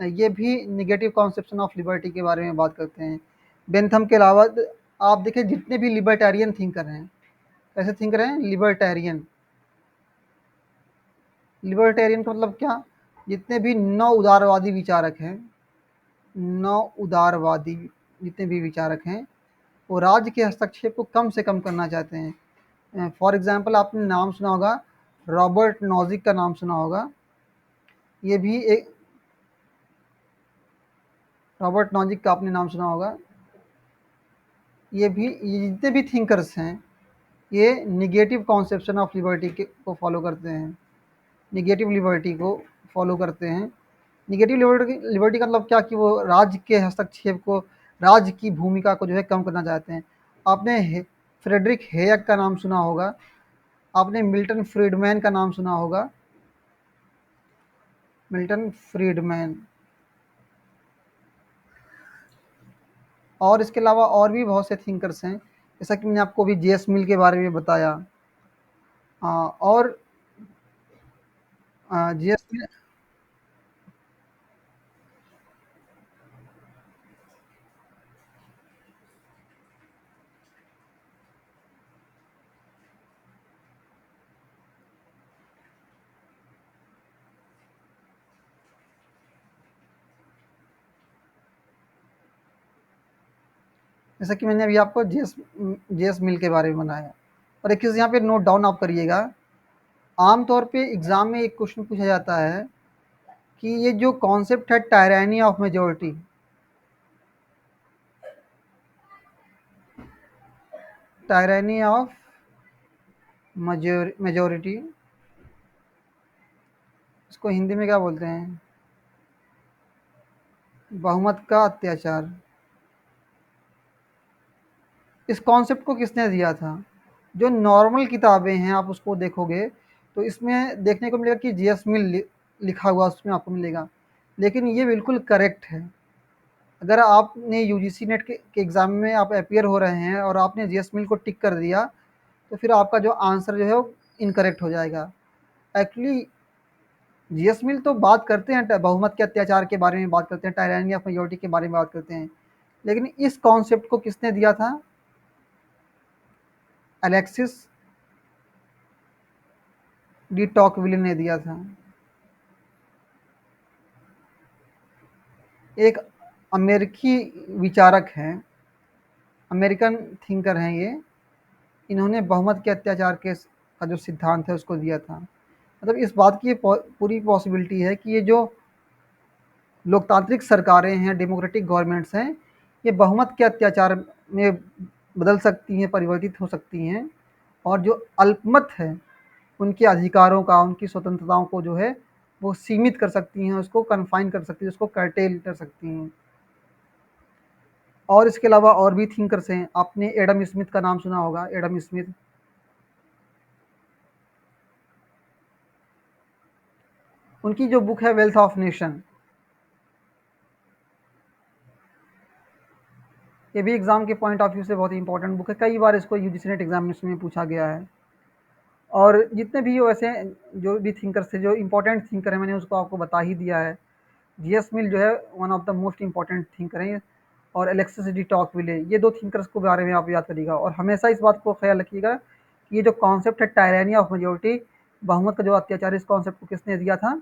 ये भी निगेटिव कॉन्सेप्शन ऑफ लिबर्टी के बारे में बात करते हैं। बेंथम के अलावा आप देखिए जितने भी लिबर्टेरियन थिंकर हैं, कैसे थिंकर हैं, लिबर्टेरियन। लिबर्टेरियन का मतलब क्या, जितने भी नौ उदारवादी विचारक हैं, नौ उदारवादी जितने भी विचारक हैं, वो राज्य के हस्तक्षेप को कम से कम करना चाहते हैं। फॉर एग्जांपल आपने नाम सुना होगा, रॉबर्ट नॉजिक का नाम सुना होगा। ये भी एक रॉबर्ट नॉजिक का आपने नाम सुना होगा। ये जितने भी थिंकर्स हैं, ये निगेटिव कॉन्सेप्शन ऑफ लिबर्टी को फॉलो करते हैं, निगेटिव लिबर्टी को फॉलो करते हैं। निगेटिव लिबर्टी का मतलब क्या कि वो राज्य के हस्तक्षेप को, राज्य की भूमिका को जो है कम करना चाहते हैं। आपने फ्रेडरिक हेयक का नाम सुना होगा, आपने मिल्टन फ्रीडमैन का नाम सुना होगा, मिल्टन फ्रीडमैन। और इसके अलावा और भी बहुत से थिंकर्स हैं, जैसा कि मैंने आपको अभी जेएस मिल के बारे में बताया। और जेएस मिल, जैसा कि मैंने अभी आपको जेएस मिल के बारे में बनाया। और एक चीज़ यहाँ पे नोट डाउन आप करिएगा, आम तौर पे एग्ज़ाम में एक क्वेश्चन पूछा जाता है कि ये जो कॉन्सेप्ट है टायरानी ऑफ मेजोरिटी, टायरानी ऑफ मेजोरिटी, इसको हिंदी में क्या बोलते हैं, बहुमत का अत्याचार। इस कॉन्सेप्ट को किसने दिया था? जो नॉर्मल किताबें हैं आप उसको देखोगे तो इसमें देखने को मिलेगा कि जीएस मिल लिखा हुआ उसमें आपको मिलेगा, लेकिन ये बिल्कुल करेक्ट है। अगर आपने यूजीसी नेट के एग्ज़ाम में आप अपीयर हो रहे हैं और आपने जीएस मिल को टिक कर दिया, तो फिर आपका जो आंसर जो है वो इनकरेक्ट हो जाएगा। एक्चुअली जीएस मिल तो बात करते हैं बहुमत के अत्याचार के बारे में बात करते हैं, टायरानी ऑफ मेजॉरिटी के बारे में बात करते हैं, लेकिन इस कॉन्सेप्ट को किसने दिया था? अलेक्सिस डी टॉकविले ने दिया था। एक अमेरिकी विचारक हैं, अमेरिकन थिंकर हैं ये। इन्होंने बहुमत के अत्याचार के का जो सिद्धांत है उसको दिया था। मतलब इस बात की पूरी पॉसिबिलिटी है कि ये जो लोकतांत्रिक सरकारें हैं, डेमोक्रेटिक गवर्नमेंट्स हैं, ये बहुमत के अत्याचार में बदल सकती हैं, परिवर्तित हो सकती हैं, और जो अल्पमत है उनके अधिकारों का, उनकी स्वतंत्रताओं को जो है वो सीमित कर सकती हैं, उसको कन्फाइन कर सकती हैं, उसको कर्टेल कर सकती हैं। और इसके अलावा और भी थिंकर्स हैं। आपने एडम स्मिथ का नाम सुना होगा, एडम स्मिथ। उनकी जो बुक है वेल्थ ऑफ नेशन, ये भी एग्जाम के पॉइंट ऑफ व्यू से बहुत ही इंपॉर्टेंट बुक है। कई बार इसको यूजीसी नेट एग्जामिनेशन में पूछा गया है। और जितने भी वैसे जो भी थिंकर्स थे, जो इंपॉर्टेंट थिंकर है, मैंने उसको आपको बता ही दिया है। जीएस मिल जो है one of the most important thinker है, और एलेक्सिस डी टॉकविले, ये दो थिंकर्स के बारे में आप याद करिएगा। और हमेशा इस बात को ख्याल रखिएगा कि ये जो कॉन्सेप्ट है टायरानी ऑफ मेजोरिटी, बहुमत का जो अत्याचार, इस कॉन्सेप्ट को किसने दिया था?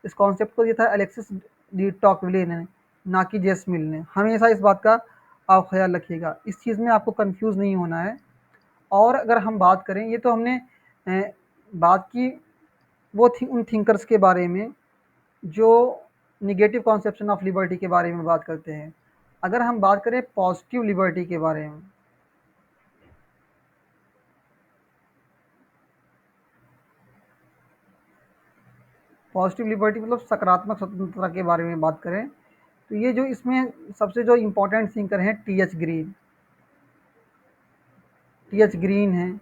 इस कॉन्सेप्ट को दिया था एलेक्सिस डी टॉकविले ने, ना कि जेस मिल ने। हमेशा इस बात का आप ख्याल रखिएगा, इस चीज़ में आपको कंफ्यूज नहीं होना है। और अगर हम बात करें, ये तो हमने बात की वो उन थिंकर्स के बारे में जो निगेटिव कॉन्सेप्शन ऑफ लिबर्टी के बारे में बात करते हैं। अगर हम बात करें पॉजिटिव लिबर्टी के बारे में, पॉजिटिव लिबर्टी मतलब सकारात्मक स्वतंत्रता के बारे में बात करें, तो ये जो इसमें सबसे जो इम्पोर्टेंट थिंकर हैं T H green, T H green है।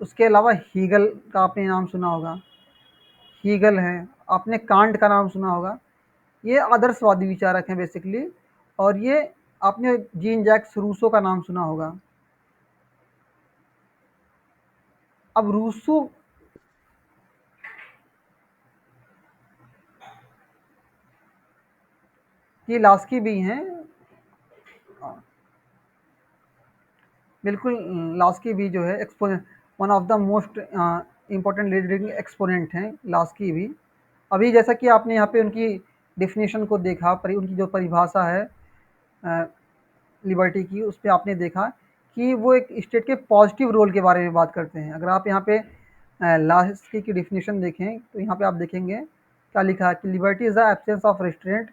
उसके अलावा हीगल का आपने नाम सुना होगा, हीगल हैं। आपने कांट का नाम सुना होगा। ये आदर्शवादी विचारक हैं बेसिकली। और ये आपने जीन जैक्स रूसो का नाम सुना होगा। अब रूसो, ये लास्की भी हैं। बिल्कुल, लास्की भी जो है exponent, one of the most important leading exponent हैं लास्की भी। अभी जैसा कि आपने यहाँ पे उनकी डेफिनेशन को देखा, उनकी जो परिभाषा है लिबर्टी की, उस पर आपने देखा कि वो एक स्टेट के पॉजिटिव रोल के बारे में बात करते हैं। अगर आप यहाँ पे लास्की की डेफिनेशन देखें तो यहाँ पे आप देखेंगे क्या लिखा है कि liberty is the absence of restraint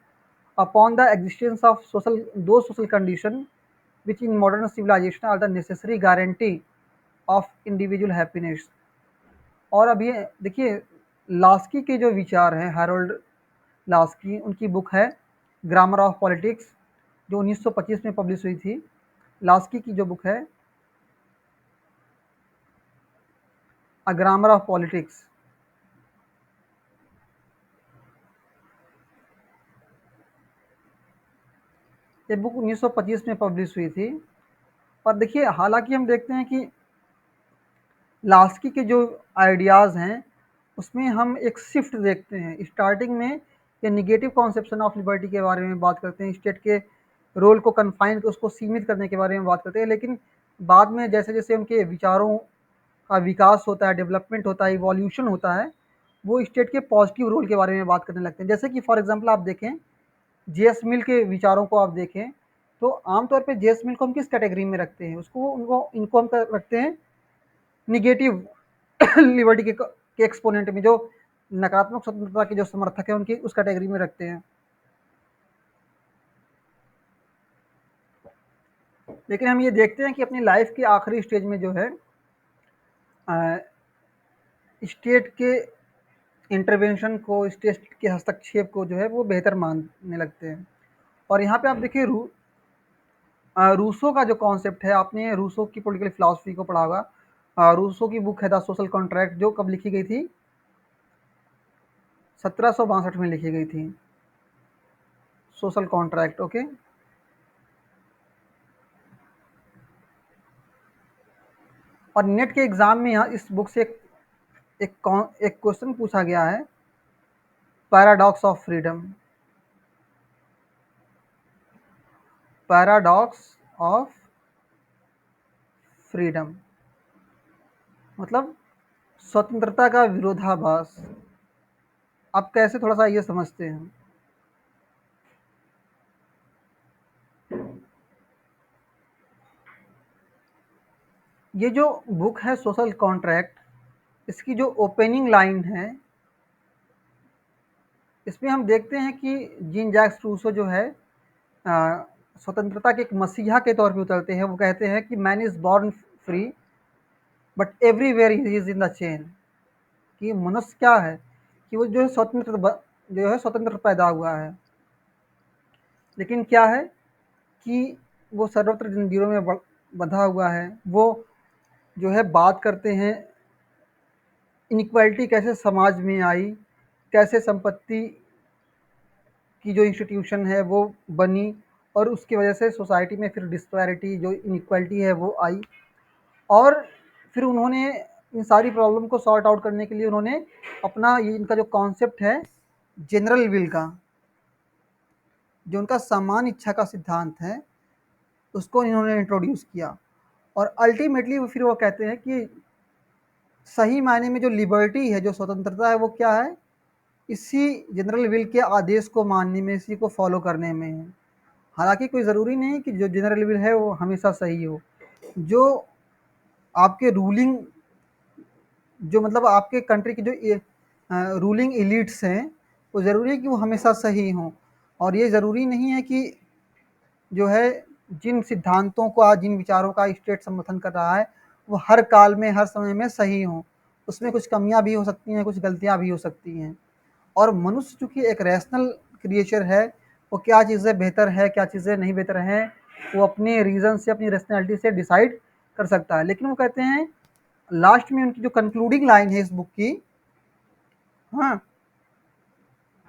upon the existence of social, दो social condition which in modern civilization are the necessary guarantee of individual happiness। और अब ये देखिए, लास्की के जो विचार हैं, हैरोल्ड लास्की, उनकी बुक है ग्रामर ऑफ पॉलिटिक्स, जो 1925 में पब्लिश हुई थी। लास्की की जो बुक है अ ग्रामर ऑफ पॉलिटिक्स, ये बुक 1925 में पब्लिश हुई थी। और देखिए, हालांकि हम देखते हैं कि लास्की के जो आइडियाज़ हैं उसमें हम एक शिफ्ट देखते हैं। स्टार्टिंग में ये निगेटिव कॉन्सेप्शन ऑफ लिबर्टी के बारे में बात करते हैं, स्टेट के रोल को कन्फाइन, उसको सीमित करने के बारे में बात करते हैं। लेकिन बाद में जैसे जैसे उनके विचारों का विकास होता है, डेवलपमेंट होता है, इवोल्यूशन होता है, वो स्टेट के पॉजिटिव रोल के बारे में बात करने लगते हैं। जैसे कि फॉर एग्जांपल आप देखें, जेएस मिल के विचारों को आप देखें, तो आमतौर पे जेएस मिल को हम किस कैटेगरी में रखते हैं? उसको उनको इनको हम रखते हैं निगेटिव लिबर्टी के एक्सपोनेंट में, जो नकारात्मक स्वतंत्रता के जो समर्थक है उनकी उस कैटेगरी में रखते हैं। लेकिन हम ये देखते हैं कि अपनी लाइफ के आखिरी स्टेज में जो है स्टेट के इंटरवेंशन को, स्टेट के हस्तक्षेप को जो है वो बेहतर मानने लगते हैं। और यहाँ पे आप देखिए रूसो का जो कॉन्सेप्ट है, आपने रूसो की पॉलिटिकल फिलॉसफी को पढ़ा होगा। रूसो की बुक है द सोशल कॉन्ट्रैक्ट, जो कब लिखी गई थी? 1762 में लिखी गई थी, सोशल कॉन्ट्रैक्ट। ओके। और नेट के एग्जाम में यहाँ इस बुक से एक क्वेश्चन पूछा गया है, paradox of freedom, paradox of freedom मतलब स्वतंत्रता का विरोधाभास। आप कैसे थोड़ा सा ये समझते हैं? ये जो बुक है सोशल कॉन्ट्रैक्ट, इसकी जो ओपनिंग लाइन है, इसमें हम देखते हैं कि जीन जैक्स रूसो जो है स्वतंत्रता के एक मसीहा के तौर पे उतरते हैं। वो कहते हैं कि man is born free but everywhere he is in the chain. कि मनुष्य क्या है कि वो जो है स्वतंत्र पैदा हुआ है, लेकिन क्या है कि वो सर्वत्र जंजीरों में बंधा हुआ है। वो जो है बात करते हैं इनइक्वालिटी कैसे समाज में आई, कैसे संपत्ति की जो इंस्टीट्यूशन है वो बनी, और उसकी वजह से सोसाइटी में फिर डिस्पैरिटी जो इनइक्वालिटी है वो आई। और फिर उन्होंने इन सारी प्रॉब्लम को सॉर्ट आउट करने के लिए उन्होंने अपना ये इनका जो कॉन्सेप्ट है जनरल विल का, जो उनका समान इच्छा का सिद्धांत है, उसको इन्होंने इंट्रोड्यूस किया। और अल्टीमेटली फिर वो कहते हैं कि सही मायने में जो लिबर्टी है, जो स्वतंत्रता है, वो क्या है, इसी जनरल विल के आदेश को मानने में, इसी को फॉलो करने में है। हालांकि कोई ज़रूरी नहीं कि जो जनरल विल है वो हमेशा सही हो। जो आपके रूलिंग, जो मतलब आपके कंट्री की जो रूलिंग एलिट्स हैं, वो ज़रूरी है कि वो हमेशा सही हों। और ये ज़रूरी नहीं है कि जो है जिन सिद्धांतों का, जिन विचारों का स्टेट समर्थन कर रहा है, वो हर काल में, हर समय में सही हों। उसमें कुछ कमियां भी हो सकती हैं, कुछ गलतियां भी हो सकती हैं। और मनुष्य चूँकि एक रैशनल क्रिएचर है, वो क्या चीज़ें बेहतर है, क्या चीज़ें नहीं बेहतर हैं, वो अपने रीज़न से, अपनी रैशनैलिटी से डिसाइड कर सकता है। लेकिन वो कहते हैं लास्ट में उनकी जो कंक्लूडिंग लाइन है इस बुक की, हाँ,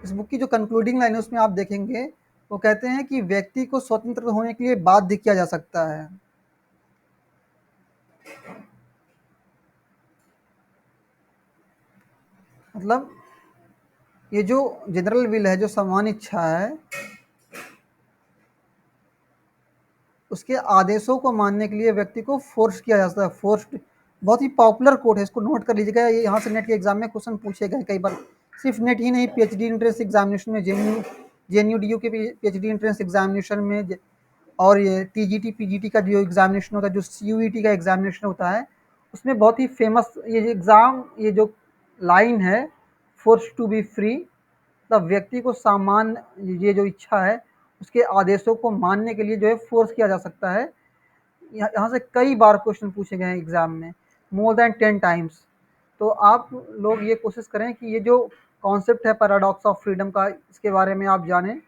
इस बुक की जो कंक्लूडिंग लाइन है उसमें आप देखेंगे, वो कहते हैं कि व्यक्ति को स्वतंत्र होने के लिए बाध्य किया जा सकता है। मतलब ये जो जनरल विल है, जो समान इच्छा है, उसके आदेशों को मानने के लिए व्यक्ति को फोर्स किया जा सकता है। फोर्स्ड बहुत ही पॉपुलर कोट है, इसको नोट कर लीजिएगा। ये यहाँ से नेट के एग्जाम में क्वेश्चन पूछे गए कई बार। सिर्फ नेट ही नहीं, पीएचडी एंट्रेंस एग्जामिनेशन में, जेएनयू के पीएचडी एंट्रेंस एग्जामिनेशन में, और ये टीजीटी पीजीटी का जो एग्जामिनेशन होता है, जो सीयूईटी का एग्जामिनेशन होता है, उसमें बहुत ही फेमस ये एग्ज़ाम, ये जो लाइन है, फोर्स टू बी फ्री, मतलब व्यक्ति को सामान्य ये जो इच्छा है उसके आदेशों को मानने के लिए जो है फोर्स किया जा सकता है। यहाँ से कई बार क्वेश्चन पूछे गए हैं एग्जाम में, मोर देन 10 टाइम्स। तो आप लोग ये कोशिश करें कि ये जो कॉन्सेप्ट है पैराडॉक्स ऑफ फ्रीडम का, इसके बारे में आप जानें।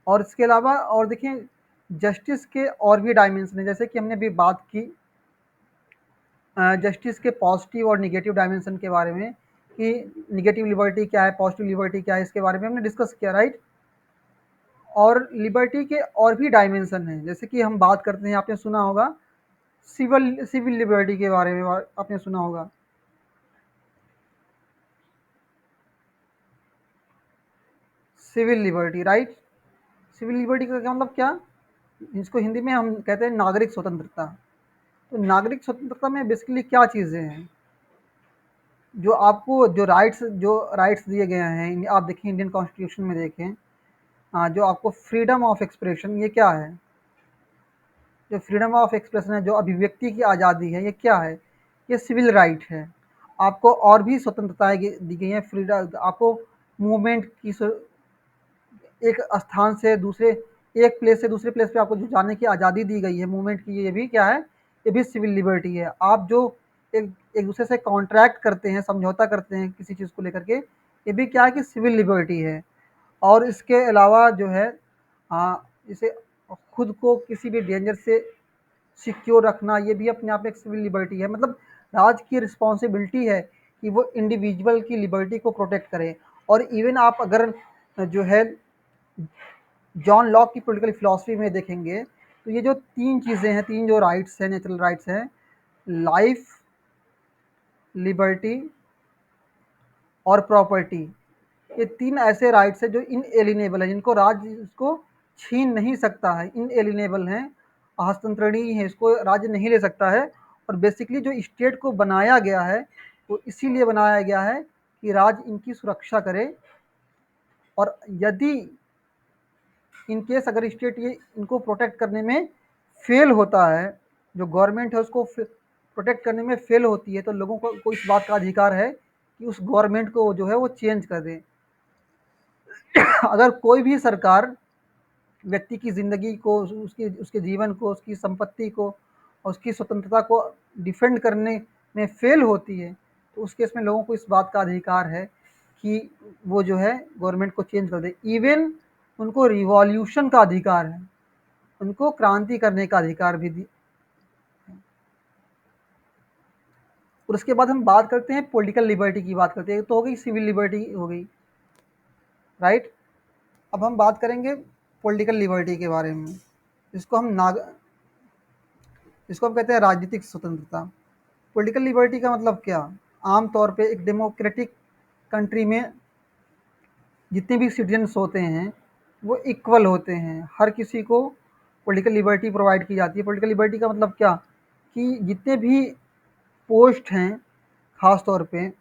और इसके अलावा और देखिए, जस्टिस के और भी डायमेंशन है, जैसे कि हमने अभी बात की जस्टिस के पॉजिटिव और निगेटिव डायमेंशन के बारे में, कि निगेटिव लिबर्टी क्या है, पॉजिटिव लिबर्टी क्या है, इसके बारे में हमने डिस्कस किया, राइट। और लिबर्टी के और भी डायमेंशन हैं, जैसे कि हम बात करते हैं, आपने सुना होगा सिविल सिविल लिबर्टी के बारे में, आपने सुना होगा civil liberty, right. Civil liberty का क्या मतलब, क्या, इसको हिंदी में हम कहते हैं नागरिक स्वतंत्रता। तो नागरिक स्वतंत्रता में बेसिकली क्या चीज़ें हैं, जो आपको जो राइट्स दिए गए हैं, आप देखें इंडियन कॉन्स्टिट्यूशन में देखें, जो आपको फ्रीडम ऑफ एक्सप्रेशन, ये क्या है, जो फ्रीडम ऑफ एक्सप्रेशन है, जो अभिव्यक्ति की आज़ादी है, ये क्या है, ये सिविल राइट है। आपको और भी स्वतंत्रताएं दी गई हैं, फ्रीडम आपको मूवमेंट की, एक स्थान से दूसरे, एक प्लेस से दूसरे प्लेस पे आपको जो जाने की आज़ादी दी गई है मूवमेंट की, ये भी क्या है, ये भी सिविल लिबर्टी है। आप जो एक एक दूसरे से कॉन्ट्रैक्ट करते हैं, समझौता करते हैं किसी चीज़ को लेकर के, ये भी क्या है कि सिविल लिबर्टी है। और इसके अलावा जो है जैसे खुद को किसी भी डेंजर से सिक्योर रखना, ये भी अपने आप में एक सिविल लिबर्टी है। मतलब राज की रिस्पॉन्सिबिलिटी है कि वो इंडिविजुअल की लिबर्टी को प्रोटेक्ट करे। और इवन आप अगर जो है जॉन लॉक की पॉलिटिकल फिलॉसफी में देखेंगे, तो ये जो तीन चीज़ें हैं, तीन जो राइट्स हैं, नेचुरल राइट्स हैं, लाइफ, लिबर्टी और प्रॉपर्टी, ये तीन ऐसे राइट्स हैं जो इनएलिनेबल है, जिनको राज्य इसको छीन नहीं सकता है, इनएलिनेबल हैं, हस्तांतरणीय है, इसको राज्य नहीं ले सकता है। और बेसिकली जो स्टेट को बनाया गया है, वो इसीलिए बनाया गया है कि राज्य इनकी सुरक्षा करे। और यदि इन केस अगर स्टेट ये इनको प्रोटेक्ट करने में फेल होता है, जो गवर्नमेंट है उसको प्रोटेक्ट करने में फेल होती है, तो लोगों को इस बात का अधिकार है कि उस गवर्नमेंट को जो है वो चेंज कर दें। अगर कोई भी सरकार व्यक्ति की ज़िंदगी को, उसकी उसके जीवन को, उसकी संपत्ति को और उसकी स्वतंत्रता को डिफेंड करने में फेल होती है, तो उस केस में लोगों को इस बात का अधिकार है कि वो जो है गवर्नमेंट को चेंज कर दे। इवन उनको रिवॉल्यूशन का अधिकार है, उनको क्रांति करने का अधिकार भी दी। और उसके बाद हम बात करते हैं पॉलिटिकल लिबर्टी की बात करते हैं, तो हो गई सिविल लिबर्टी हो गई, राइट। अब हम बात करेंगे पॉलिटिकल लिबर्टी के बारे में। इसको हम नाग इसको हम कहते हैं राजनीतिक स्वतंत्रता। पॉलिटिकल लिबर्टी का मतलब क्या? आम तौर पे एक डेमोक्रेटिक कंट्री में जितने भी सिटीजन्स होते हैं वो इक्वल होते हैं, हर किसी को पॉलिटिकल लिबर्टी प्रोवाइड की जाती है। पॉलिटिकल लिबर्टी का मतलब क्या कि जितने भी पोस्ट हैं, खास तौर पे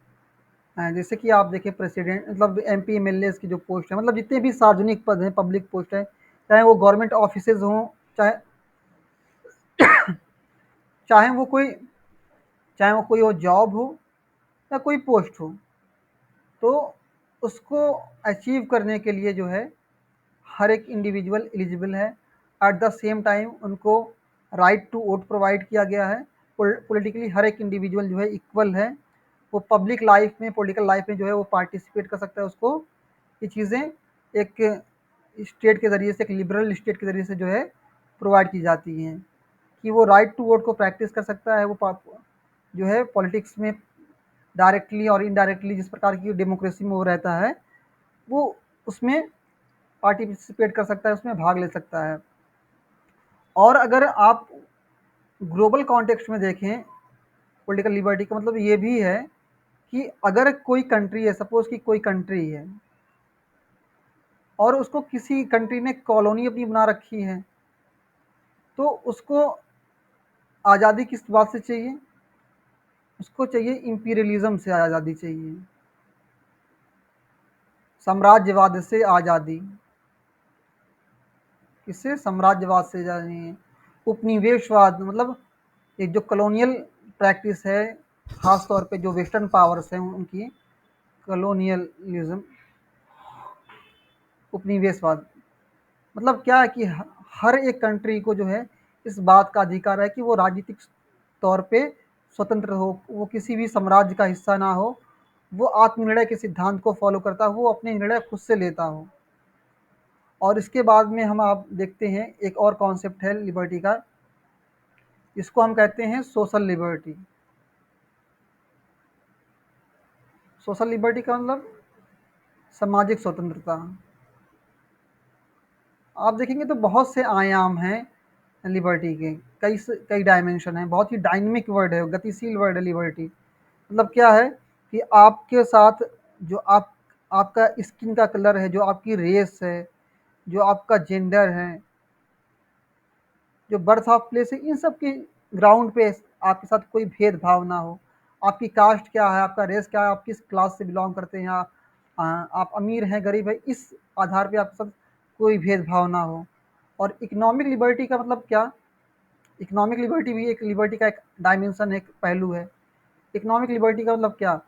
जैसे कि आप देखें प्रेसिडेंट, मतलब एमपी एमएलए की जो पोस्ट है, मतलब जितने भी सार्वजनिक पद हैं, पब्लिक पोस्ट है, चाहे वो गवर्नमेंट ऑफिसेज हों, चाहे चाहे वो कोई चाहे वो कोई वो जॉब हो या कोई पोस्ट हो, तो उसको अचीव करने के लिए जो है हर एक इंडिविजुअल एलिजिबल है। एट द सेम टाइम उनको राइट टू वोट प्रोवाइड किया गया है। पॉलिटिकली हर एक इंडिविजुअल जो है इक्वल है, वो पब्लिक लाइफ में, पॉलिटिकल लाइफ में जो है वो पार्टिसिपेट कर सकता है। उसको ये चीज़ें एक स्टेट के ज़रिए से, एक लिबरल स्टेट के ज़रिए से जो है प्रोवाइड की जाती हैं कि वो राइट टू वोट को प्रैक्टिस कर सकता है। वो जो है पॉलिटिक्स में डायरेक्टली और इनडायरेक्टली जिस प्रकार की डेमोक्रेसी में वो रहता है, वो उसमें पार्टिसिपेट कर सकता है, उसमें भाग ले सकता है। और अगर आप ग्लोबल कॉन्टेक्स्ट में देखें, पॉलिटिकल लिबर्टी का मतलब ये भी है कि अगर कोई कंट्री है, सपोज कि कोई कंट्री है और उसको किसी कंट्री ने कॉलोनी अपनी बना रखी है, तो उसको आज़ादी किस बात से चाहिए? उसको चाहिए इंपीरियलिज्म से आज़ादी चाहिए, साम्राज्यवाद से आज़ादी। किससे? साम्राज्यवाद से आज़ादी। उपनिवेशवाद मतलब ये जो कॉलोनियल प्रैक्टिस है, खास तौर पे जो वेस्टर्न पावर्स हैं उनकी, कॉलोनियलिज्म, उपनिवेशवाद। मतलब क्या है कि हर एक कंट्री को जो है इस बात का अधिकार है कि वो राजनीतिक तौर पे स्वतंत्र हो, वो किसी भी साम्राज्य का हिस्सा ना हो, वो आत्मनिर्णय के सिद्धांत को फॉलो करता हो, वो अपने निर्णय खुद से लेता हो। और इसके बाद में हम आप देखते हैं एक और कॉन्सेप्ट है लिबर्टी का, इसको हम कहते हैं सोशल लिबर्टी। सोशल लिबर्टी का मतलब सामाजिक स्वतंत्रता। आप देखेंगे तो बहुत से आयाम हैं लिबर्टी के, कई डायमेंशन हैं, बहुत ही डायनेमिक वर्ड है, गतिशील वर्ड है लिबर्टी। मतलब क्या है कि आपके साथ जो आपका स्किन का कलर है, जो आपकी रेस है, जो आपका जेंडर है, जो बर्थ ऑफ प्लेस है, इन सब के ग्राउंड पे आपके साथ कोई भेदभाव ना हो। आपकी कास्ट क्या है, आपका रेस क्या है, आप किस क्लास से बिलोंग करते हैं, आप अमीर हैं, गरीब है, इस आधार पे आपके साथ कोई भेदभाव ना हो। और इकोनॉमिक लिबर्टी का मतलब क्या? इकोनॉमिक लिबर्टी भी एक लिबर्टी का एक डायमेंशन है, एक पहलू है। इकोनॉमिक लिबर्टी का मतलब क्या?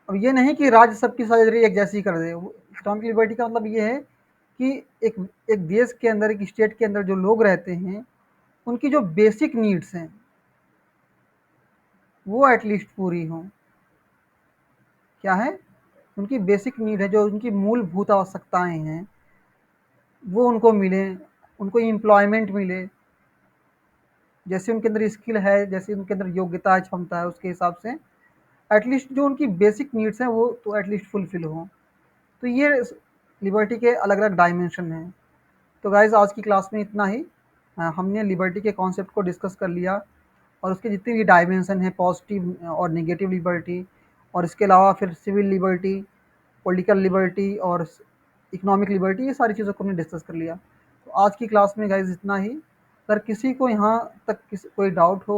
अब ये नहीं कि राज्य सबकी सैलरी एक जैसी कर दे। इकोनॉमिक लिबर्टी का मतलब ये है कि एक एक देश के अंदर, एक स्टेट के अंदर जो लोग रहते हैं, उनकी जो बेसिक नीड्स हैं वो एटलीस्ट पूरी हों। क्या है? उनकी बेसिक नीड है, जो उनकी मूलभूत आवश्यकताएं हैं, वो उनको मिले, उनको एम्प्लॉयमेंट मिले, जैसे उनके अंदर स्किल है, जैसे उनके अंदर योग्यता है, क्षमता है, उसके हिसाब से एटलीस्ट जो उनकी बेसिक नीड्स हैं वो तो एटलीस्ट फुलफिल हों। तो ये लिबर्टी के अलग अलग डायमेंशन हैं। तो गाइज आज की क्लास में इतना ही। हमने लिबर्टी के कॉन्सेप्ट को डिस्कस कर लिया और उसके जितने भी डायमेंशन हैं, पॉजिटिव और नेगेटिव लिबर्टी, और इसके अलावा फिर सिविल लिबर्टी, पॉलिटिकल लिबर्टी और इकोनॉमिक लिबर्टी, ये सारी चीज़ों को हमने डिस्कस कर लिया। तो आज की क्लास में गाइज इतना ही। अगर किसी को यहाँ तक कोई डाउट हो